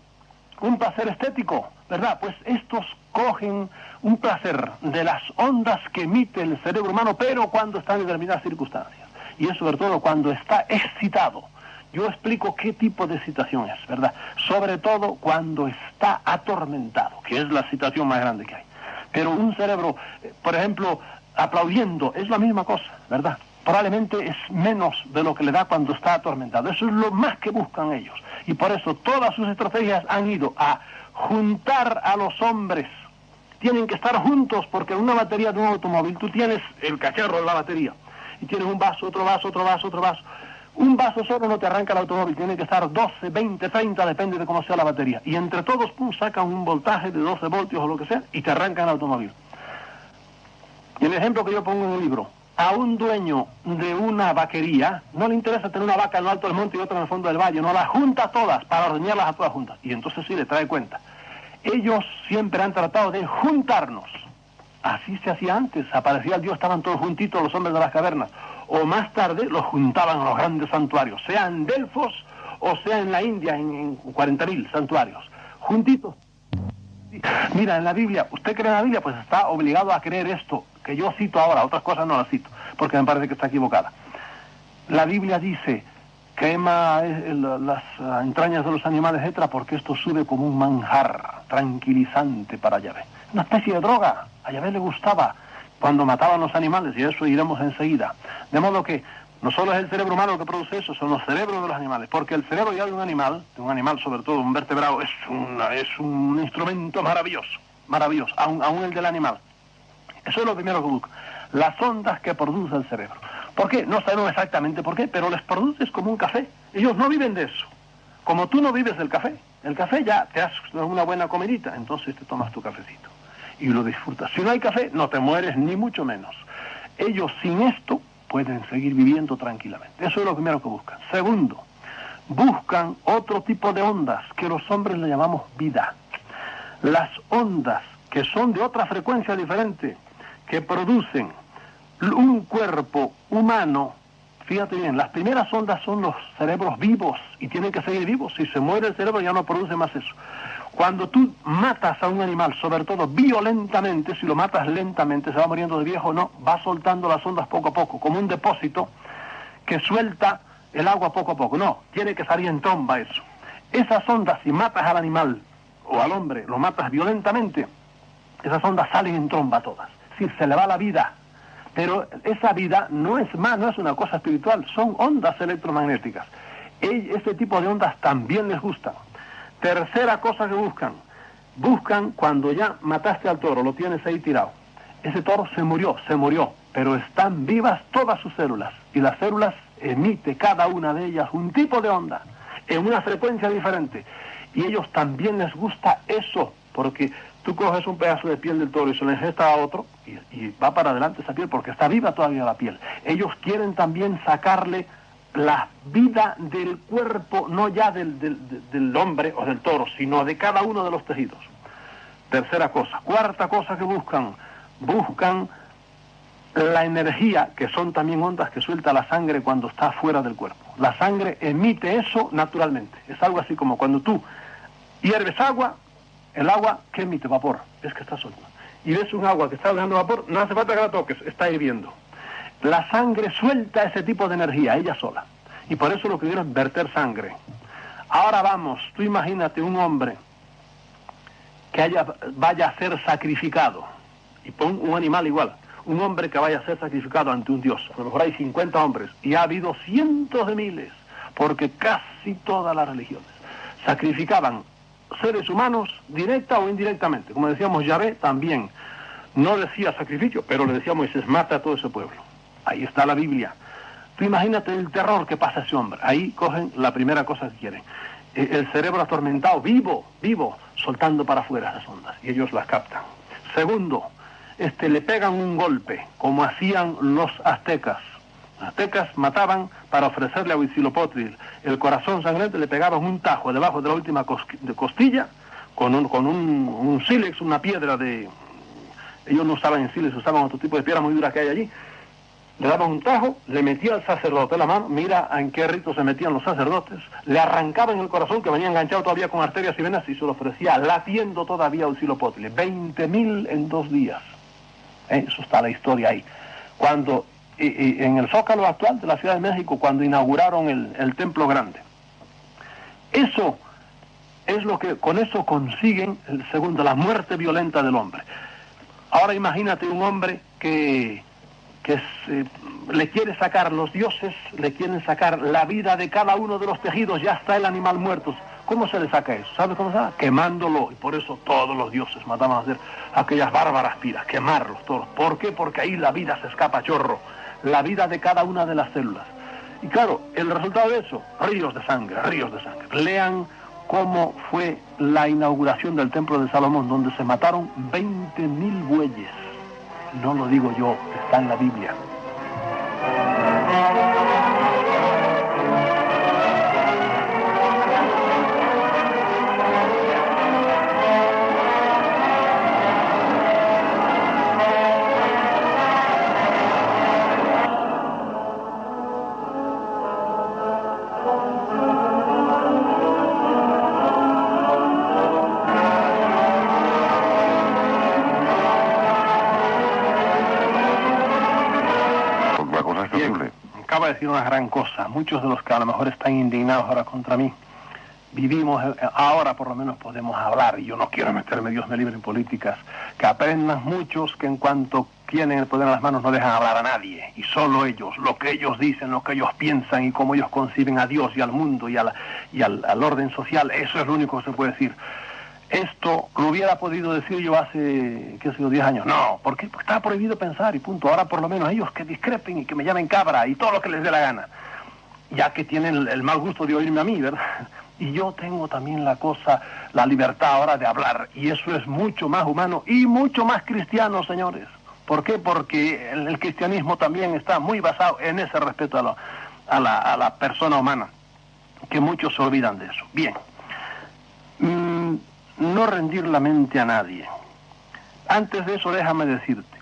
un placer estético, ¿verdad? Pues estos cogen un placer de las ondas que emite el cerebro humano, pero cuando está en determinadas circunstancias. Y es sobre todo cuando está excitado. Yo explico qué tipo de excitación es, ¿verdad? Sobre todo cuando está atormentado, que es la excitación más grande que hay. Pero un cerebro, por ejemplo, aplaudiendo, es la misma cosa, ¿verdad? Probablemente es menos de lo que le da cuando está atormentado. Eso es lo más que buscan ellos. Y por eso todas sus estrategias han ido a juntar a los hombres. Tienen que estar juntos porque en una batería de un automóvil tú tienes el cacharro de la batería. Y tienes un vaso, otro vaso, otro vaso, otro vaso. Un vaso solo no te arranca el automóvil. Tiene que estar 12, 20, 30, depende de cómo sea la batería. Y entre todos, pum, sacan un voltaje de 12 voltios o lo que sea y te arrancan el automóvil. Y el ejemplo que yo pongo en el libro. A un dueño de una vaquería no le interesa tener una vaca en lo alto del monte y otra en el fondo del valle, no las junta todas para ordeñarlas a todas juntas. Y entonces sí le trae cuenta. Ellos siempre han tratado de juntarnos. Así se hacía antes, aparecía el Dios, estaban todos juntitos los hombres de las cavernas. O más tarde los juntaban a los grandes santuarios, sea en Delfos o sea en la India, en 40.000 santuarios. Juntitos. Mira, en la Biblia, ¿usted cree en la Biblia? Pues está obligado a creer esto, que yo cito ahora, otras cosas no las cito, porque me parece que está equivocada. La Biblia dice, quema las entrañas de los animales, etcétera, porque esto sube como un manjar tranquilizante para Yahvé. Una especie de droga, a Yahvé le gustaba cuando mataban los animales, y eso iremos enseguida. De modo que no solo es el cerebro humano el que produce eso, son los cerebros de los animales, porque el cerebro ya de un animal sobre todo un vertebrado, es un instrumento maravilloso, aún el del animal. Eso es lo primero que busca, las ondas que produce el cerebro. ¿Por qué? No sabemos exactamente por qué, pero les produces como un café. Ellos no viven de eso, como tú no vives del café. El café ya te hace una buena comidita, entonces te tomas tu cafecito y lo disfrutas. Si no hay café, no te mueres ni mucho menos. Ellos sin esto pueden seguir viviendo tranquilamente. Eso es lo primero que buscan. Segundo, buscan otro tipo de ondas que los hombres le llamamos vida. Las ondas que son de otra frecuencia diferente, que producen un cuerpo humano. Fíjate bien, las primeras ondas son los cerebros vivos y tienen que seguir vivos. Si se muere el cerebro ya no produce más eso. Cuando tú matas a un animal, sobre todo violentamente, si lo matas lentamente, se va muriendo de viejo, no, va soltando las ondas poco a poco, como un depósito que suelta el agua poco a poco. No, tiene que salir en tromba eso. Esas ondas, si matas al animal o al hombre, lo matas violentamente, esas ondas salen en tromba todas. Es decir, se le va la vida. Pero esa vida no es más, no es una cosa espiritual, son ondas electromagnéticas. Este tipo de ondas también les gustan. Tercera cosa que buscan cuando ya mataste al toro, lo tienes ahí tirado. Ese toro se murió, pero están vivas todas sus células. Y las células emite cada una de ellas un tipo de onda, en una frecuencia diferente. Y ellos también les gusta eso, porque tú coges un pedazo de piel del toro y se lo ingestas a otro, y va para adelante esa piel, porque está viva todavía la piel. Ellos quieren también sacarle la vida del cuerpo, no ya del hombre o del toro, sino de cada uno de los tejidos. Tercera cosa. Cuarta cosa que buscan la energía, que son también ondas que suelta la sangre cuando está fuera del cuerpo. La sangre emite eso naturalmente. Es algo así como cuando tú hierves agua, el agua, ¿qué emite? Vapor. Es que está suelta. Y ves un agua que está dejando vapor, no hace falta que la toques, está hirviendo. La sangre suelta ese tipo de energía, ella sola. Y por eso lo que quiero es verter sangre. Ahora vamos, tú imagínate un hombre que vaya a ser sacrificado. Y pon un animal igual. Un hombre que vaya a ser sacrificado ante un dios. A lo mejor hay 50 hombres. Y ha habido cientos de miles. Porque casi todas las religiones sacrificaban seres humanos directa o indirectamente. Como decíamos, Yahvé también no decía sacrificio, pero le decía a Moisés, mata a todo ese pueblo. Ahí está la Biblia. Tú imagínate el terror que pasa a ese hombre. Ahí cogen la primera cosa que quieren. El cerebro atormentado, vivo, soltando para afuera esas ondas. Y ellos las captan. Segundo, le pegan un golpe, como hacían los aztecas. Los aztecas mataban para ofrecerle a Huitzilopochtli el corazón sangriento, le pegaban un tajo debajo de la última costilla, con un sílex, una piedra de... Ellos no usaban en sílex, usaban otro tipo de piedra muy dura que hay allí. Le daban un tajo, le metía al sacerdote la mano, mira en qué rito se metían los sacerdotes, le arrancaban el corazón, que venía enganchado todavía con arterias y venas, y se lo ofrecía latiendo todavía a Huitzilopochtli. 20.000 en 2 días. Eso está la historia ahí. Cuando, en el Zócalo actual de la Ciudad de México, cuando inauguraron el Templo Grande. Eso es lo que, con eso consiguen, el segundo, la muerte violenta del hombre. Ahora imagínate un hombre que le quiere sacar, los dioses le quieren sacar la vida de cada uno de los tejidos, ya está el animal muerto. ¿Cómo se le saca eso? ¿Sabes cómo se saca? Quemándolo. Y por eso todos los dioses mataban a hacer aquellas bárbaras piras, quemar los toros. ¿Por qué? Porque ahí la vida se escapa a chorro, la vida de cada una de las células. Y claro, el resultado de eso, ríos de sangre, ríos de sangre. Lean cómo fue la inauguración del Templo de Salomón, donde se mataron 20.000 bueyes. No lo digo yo, está en la Biblia. Acaba de decir una gran cosa. Muchos de los que a lo mejor están indignados ahora contra mí, vivimos, ahora por lo menos podemos hablar, y yo no quiero meterme, Dios me libre, en políticas, que aprendan muchos que en cuanto tienen el poder en las manos no dejan hablar a nadie, y solo ellos, lo que ellos dicen, lo que ellos piensan y cómo ellos conciben a Dios y al mundo y al orden social, eso es lo único que se puede decir. Esto lo hubiera podido decir yo hace, 10 años. No, porque está prohibido pensar y punto. Ahora por lo menos ellos que discrepen y que me llamen cabra y todo lo que les dé la gana, ya que tienen el mal gusto de oírme a mí, ¿verdad? Y yo tengo también la libertad ahora de hablar, y eso es mucho más humano y mucho más cristiano, señores. ¿Por qué? Porque el cristianismo también está muy basado en ese respeto a la persona humana, que muchos se olvidan de eso. Bien. No rendir la mente a nadie. Antes de eso, déjame decirte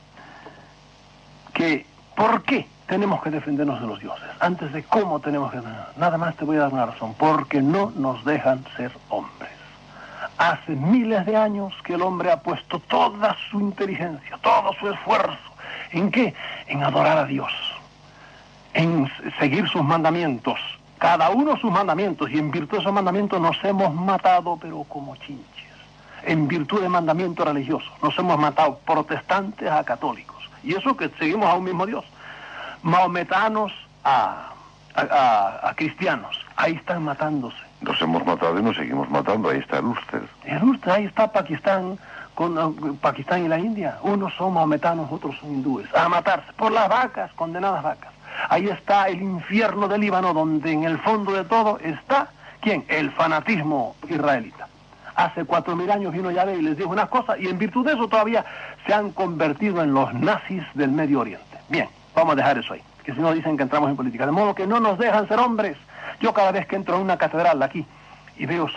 que ¿por qué tenemos que defendernos de los dioses? Antes de cómo tenemos que... Nada más te voy a dar una razón. Porque no nos dejan ser hombres. Hace miles de años que el hombre ha puesto toda su inteligencia, todo su esfuerzo. ¿En qué? En adorar a Dios, en seguir sus mandamientos, cada uno sus mandamientos, y en virtud de esos mandamientos nos hemos matado, pero como chinches. En virtud de mandamientos religiosos, nos hemos matado protestantes a católicos. Y eso que seguimos a un mismo Dios. Mahometanos a cristianos. Ahí están matándose. Nos hemos matado y nos seguimos matando. Ahí está el Ulster. El Ulster, ahí está Pakistán, con Pakistán y la India. Unos son mahometanos, otros son hindúes. A matarse por las vacas, condenadas vacas. Ahí está el infierno del Líbano, donde en el fondo de todo está, ¿quién? El fanatismo israelita. Hace 4.000 años vino Yahvé y les dijo unas cosas, y en virtud de eso todavía se han convertido en los nazis del Medio Oriente. Bien, vamos a dejar eso ahí, que si no dicen que entramos en política. De modo que no nos dejan ser hombres. Yo cada vez que entro en una catedral aquí y veo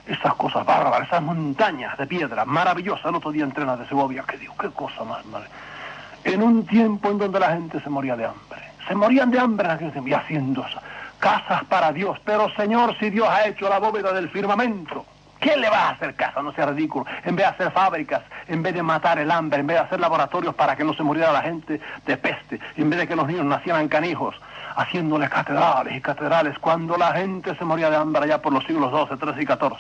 esas cosas bárbaras, esas montañas de piedra maravillosas. El otro día entré en la de Segovia, que digo, qué cosa más maravillosa. En un tiempo en donde la gente se moría de hambre. Se morían de hambre y haciendo casas para Dios. Pero Señor, si Dios ha hecho la bóveda del firmamento, ¿quién le va a hacer casa? No sea ridículo. En vez de hacer fábricas, en vez de matar el hambre, en vez de hacer laboratorios para que no se muriera la gente de peste, en vez de que los niños nacieran canijos, haciéndole catedrales y catedrales, cuando la gente se moría de hambre allá por los siglos XII, XIII y XIV.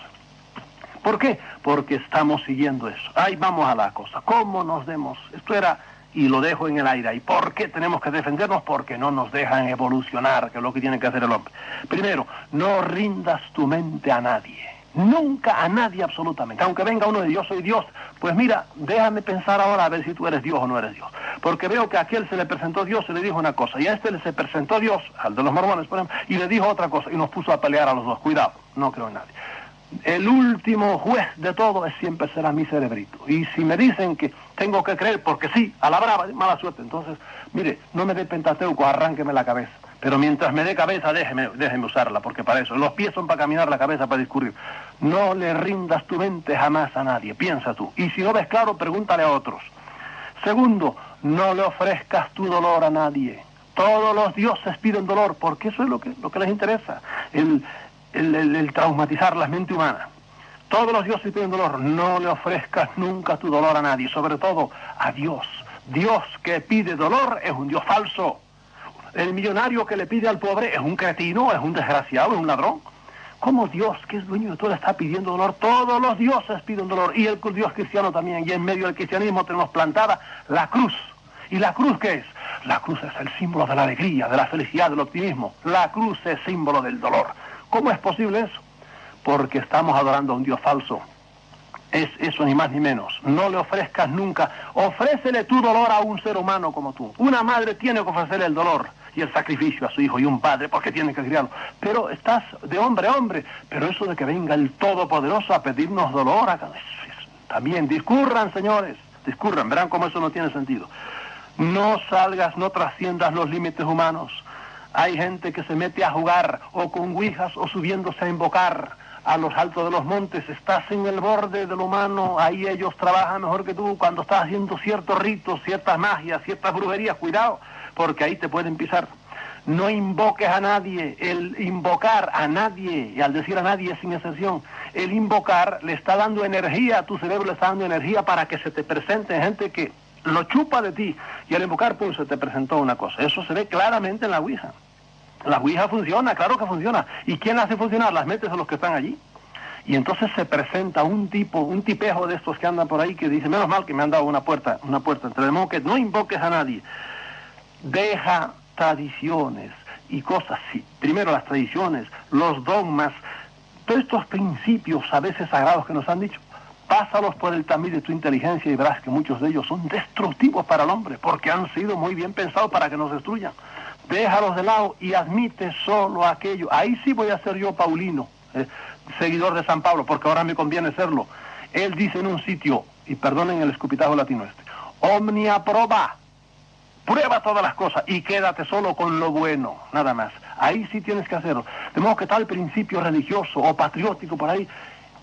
¿Por qué? Porque estamos siguiendo eso. Ahí vamos a la cosa. ¿Cómo nos demos? Esto era, y lo dejo en el aire. ¿Y por qué tenemos que defendernos? Porque no nos dejan evolucionar, que es lo que tiene que hacer el hombre. Primero, no rindas tu mente a nadie. Nunca a nadie absolutamente. Aunque venga uno de Dios, soy Dios. Pues mira, déjame pensar ahora a ver si tú eres Dios o no eres Dios. Porque veo que a aquel se le presentó Dios y le dijo una cosa. Y a este se presentó Dios, al de los mormones, por ejemplo, y le dijo otra cosa. Y nos puso a pelear a los dos. Cuidado, no creo en nadie. El último juez de todo siempre será mi cerebrito. Y si me dicen que tengo que creer porque sí, a la brava, mala suerte. Entonces, mire, no me dé Pentateuco, arránqueme la cabeza. Pero mientras me dé cabeza, déjeme usarla, porque para eso. Los pies son para caminar, la cabeza para discurrir. No le rindas tu mente jamás a nadie, piensa tú. Y si no ves claro, pregúntale a otros. Segundo, no le ofrezcas tu dolor a nadie. Todos los dioses piden dolor, porque eso es lo que les interesa, el traumatizar la mente humana. Todos los dioses piden dolor. No le ofrezcas nunca tu dolor a nadie, sobre todo a Dios. Dios que pide dolor es un Dios falso. El millonario que le pide al pobre es un cretino, es un desgraciado, es un ladrón. ¿Cómo Dios, que es dueño de todo, está pidiendo dolor? Todos los dioses piden dolor, y el Dios cristiano también. Y en medio del cristianismo tenemos plantada la cruz. ¿Y la cruz qué es? La cruz es el símbolo de la alegría, de la felicidad, del optimismo. La cruz es símbolo del dolor. ¿Cómo es posible eso? Porque estamos adorando a un Dios falso. Es eso, ni más ni menos. No le ofrezcas nunca. Ofrécele tu dolor a un ser humano como tú. Una madre tiene que ofrecerle el dolor y el sacrificio a su hijo, y un padre porque tiene que criarlo. Pero estás de hombre a hombre. Pero eso de que venga el Todopoderoso a pedirnos dolor, también discurran, señores, discurran, verán cómo eso no tiene sentido. No salgas, no trasciendas los límites humanos. Hay gente que se mete a jugar o con ouijas o subiéndose a invocar a los altos de los montes. Estás en el borde de lo humano, ahí ellos trabajan mejor que tú. Cuando estás haciendo ciertos ritos, ciertas magias, ciertas brujerías, cuidado, porque ahí te pueden pisar. No invoques a nadie. El invocar a nadie, y al decir a nadie sin excepción, el invocar le está dando energía a tu cerebro, le está dando energía para que se te presente gente que lo chupa de ti, y al invocar, pues se te presentó una cosa. Eso se ve claramente en la ouija. La ouija funciona, claro que funciona. ¿Y quién la hace funcionar? Las metes a los que están allí. Y entonces se presenta un tipejo de estos que andan por ahí que dice, menos mal que me han dado una puerta. Entre de modo que no invoques a nadie. Deja tradiciones y cosas, sí. Primero las tradiciones, los dogmas, todos estos principios a veces sagrados que nos han dicho, pásalos por el tamiz de tu inteligencia y verás que muchos de ellos son destructivos para el hombre, porque han sido muy bien pensados para que nos destruyan. Déjalos de lado y admite solo aquello. Ahí sí voy a ser yo Paulino, seguidor de San Pablo, porque ahora me conviene serlo. Él dice en un sitio, y perdonen el escupitajo latino omnia proba, prueba todas las cosas y quédate solo con lo bueno, nada más. Ahí sí tienes que hacerlo. De modo que tal principio religioso o patriótico por ahí,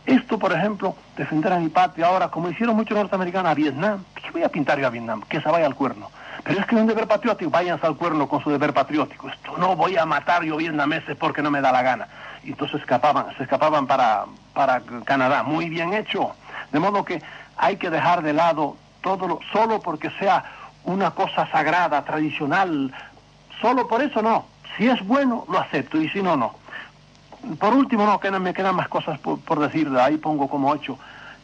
esto, por ejemplo, defender a mi patria ahora, como hicieron muchos norteamericanos a Vietnam. ¿Qué voy a pintar yo a Vietnam? Que se vaya al cuerno. Pero es que es un deber patriótico, váyanse al cuerno con su deber patriótico. Esto no voy a matar yo vietnameses porque no me da la gana. y entonces se escapaban para Canadá. Muy bien hecho. De modo que hay que dejar de lado todo solo porque sea una cosa sagrada, tradicional, solo por eso no. Si es bueno, lo acepto, y si no, no. Por último, no, me quedan más cosas por decir, ahí pongo como 8.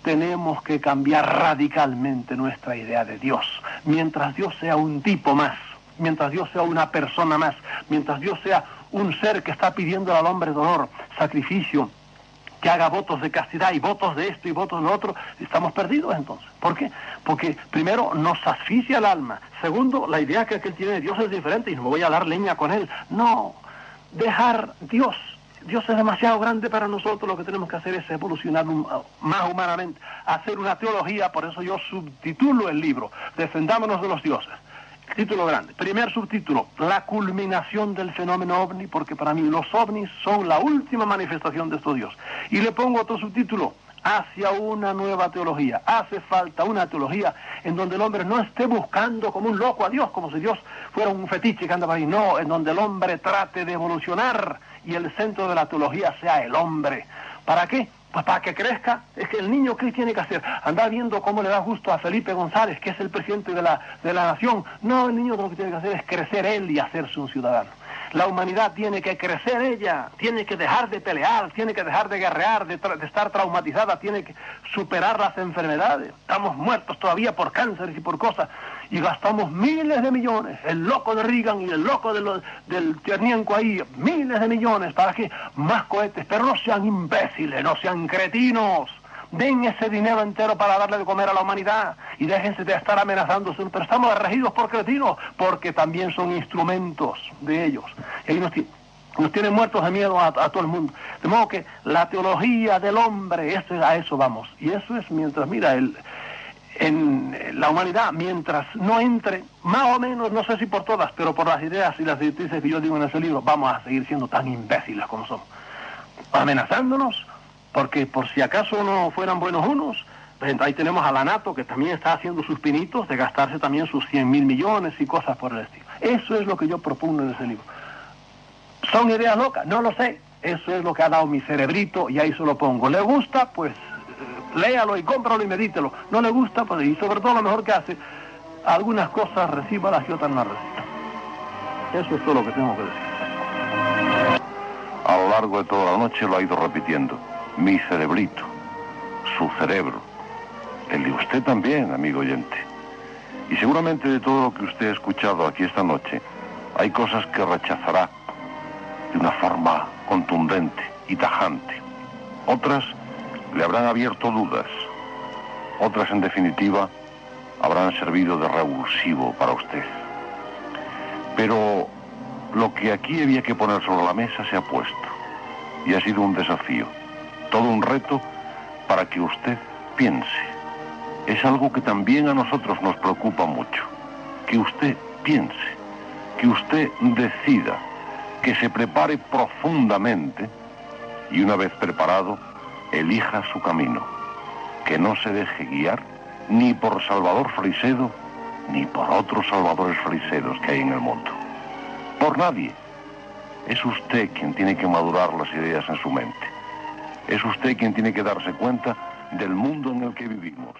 Tenemos que cambiar radicalmente nuestra idea de Dios. Mientras Dios sea un tipo más, mientras Dios sea una persona más, mientras Dios sea un ser que está pidiendo al hombre dolor, sacrificio, que haga votos de castidad y votos de esto y votos de lo otro, estamos perdidos entonces. ¿Por qué? Porque primero nos asfixia el alma. Segundo, la idea que él tiene de Dios es diferente y no me voy a dar leña con él. No, dejar Dios. Dios es demasiado grande para nosotros, lo que tenemos que hacer es evolucionar más humanamente, hacer una teología, por eso yo subtitulo el libro, Defendámonos de los dioses. Título grande. Primer subtítulo, la culminación del fenómeno ovni, porque para mí los ovnis son la última manifestación de estos dioses. Y le pongo otro subtítulo, hacia una nueva teología. Hace falta una teología en donde el hombre no esté buscando como un loco a Dios, como si Dios fuera un fetiche que anda por ahí. No, en donde el hombre trate de evolucionar y el centro de la teología sea el hombre. ¿Para qué? Pues para que crezca. Es que el niño, ¿qué tiene que hacer? Andar viendo cómo le da gusto a Felipe González, que es el presidente de la nación. No, el niño lo que tiene que hacer es crecer él y hacerse un ciudadano. La humanidad tiene que crecer ella, tiene que dejar de pelear, tiene que dejar de guerrear, de estar traumatizada, tiene que superar las enfermedades. Estamos muertos todavía por cánceres y por cosas, y gastamos miles de millones. El loco de Reagan y el loco del Tchernienko ahí, miles de millones, ¿para qué? Más cohetes, pero no sean imbéciles, no sean cretinos. Den ese dinero entero para darle de comer a la humanidad y déjense de estar amenazándose. Pero estamos regidos por cretinos, porque también son instrumentos de ellos. Y ahí nos tienen muertos de miedo a todo el mundo. De modo que la teología del hombre, a eso vamos. Y eso es mientras, mira, en la humanidad, mientras no entre, más o menos, no sé si por todas, pero por las ideas y las directrices que yo digo en ese libro, vamos a seguir siendo tan imbéciles como somos. Amenazándonos. Porque por si acaso no fueran buenos unos, pues ahí tenemos a la NATO, que también está haciendo sus pinitos de gastarse también sus 100.000 millones y cosas por el estilo. Eso es lo que yo propongo en ese libro. ¿Son ideas locas? No lo sé. Eso es lo que ha dado mi cerebrito y ahí se lo pongo. ¿Le gusta? Pues léalo y cómpralo y medítelo. ¿No le gusta? Pues y sobre todo lo mejor que hace, algunas cosas recíbalas y otras no reciban. Eso es todo lo que tengo que decir. A lo largo de toda la noche lo ha ido repitiendo. Mi cerebrito, su cerebro, el de usted también, amigo oyente. Y seguramente de todo lo que usted ha escuchado aquí esta noche, hay cosas que rechazará de una forma contundente y tajante. Otras le habrán abierto dudas. Otras, en definitiva, habrán servido de revulsivo para usted. Pero lo que aquí había que poner sobre la mesa se ha puesto. Y ha sido un desafío. Todo un reto para que usted piense. Es algo que también a nosotros nos preocupa mucho. Que usted piense, que usted decida, que se prepare profundamente y una vez preparado, elija su camino. Que no se deje guiar ni por Salvador Freixedo ni por otros Salvadores Freixedos que hay en el mundo. Por nadie. Es usted quien tiene que madurar las ideas en su mente. Es usted quien tiene que darse cuenta del mundo en el que vivimos.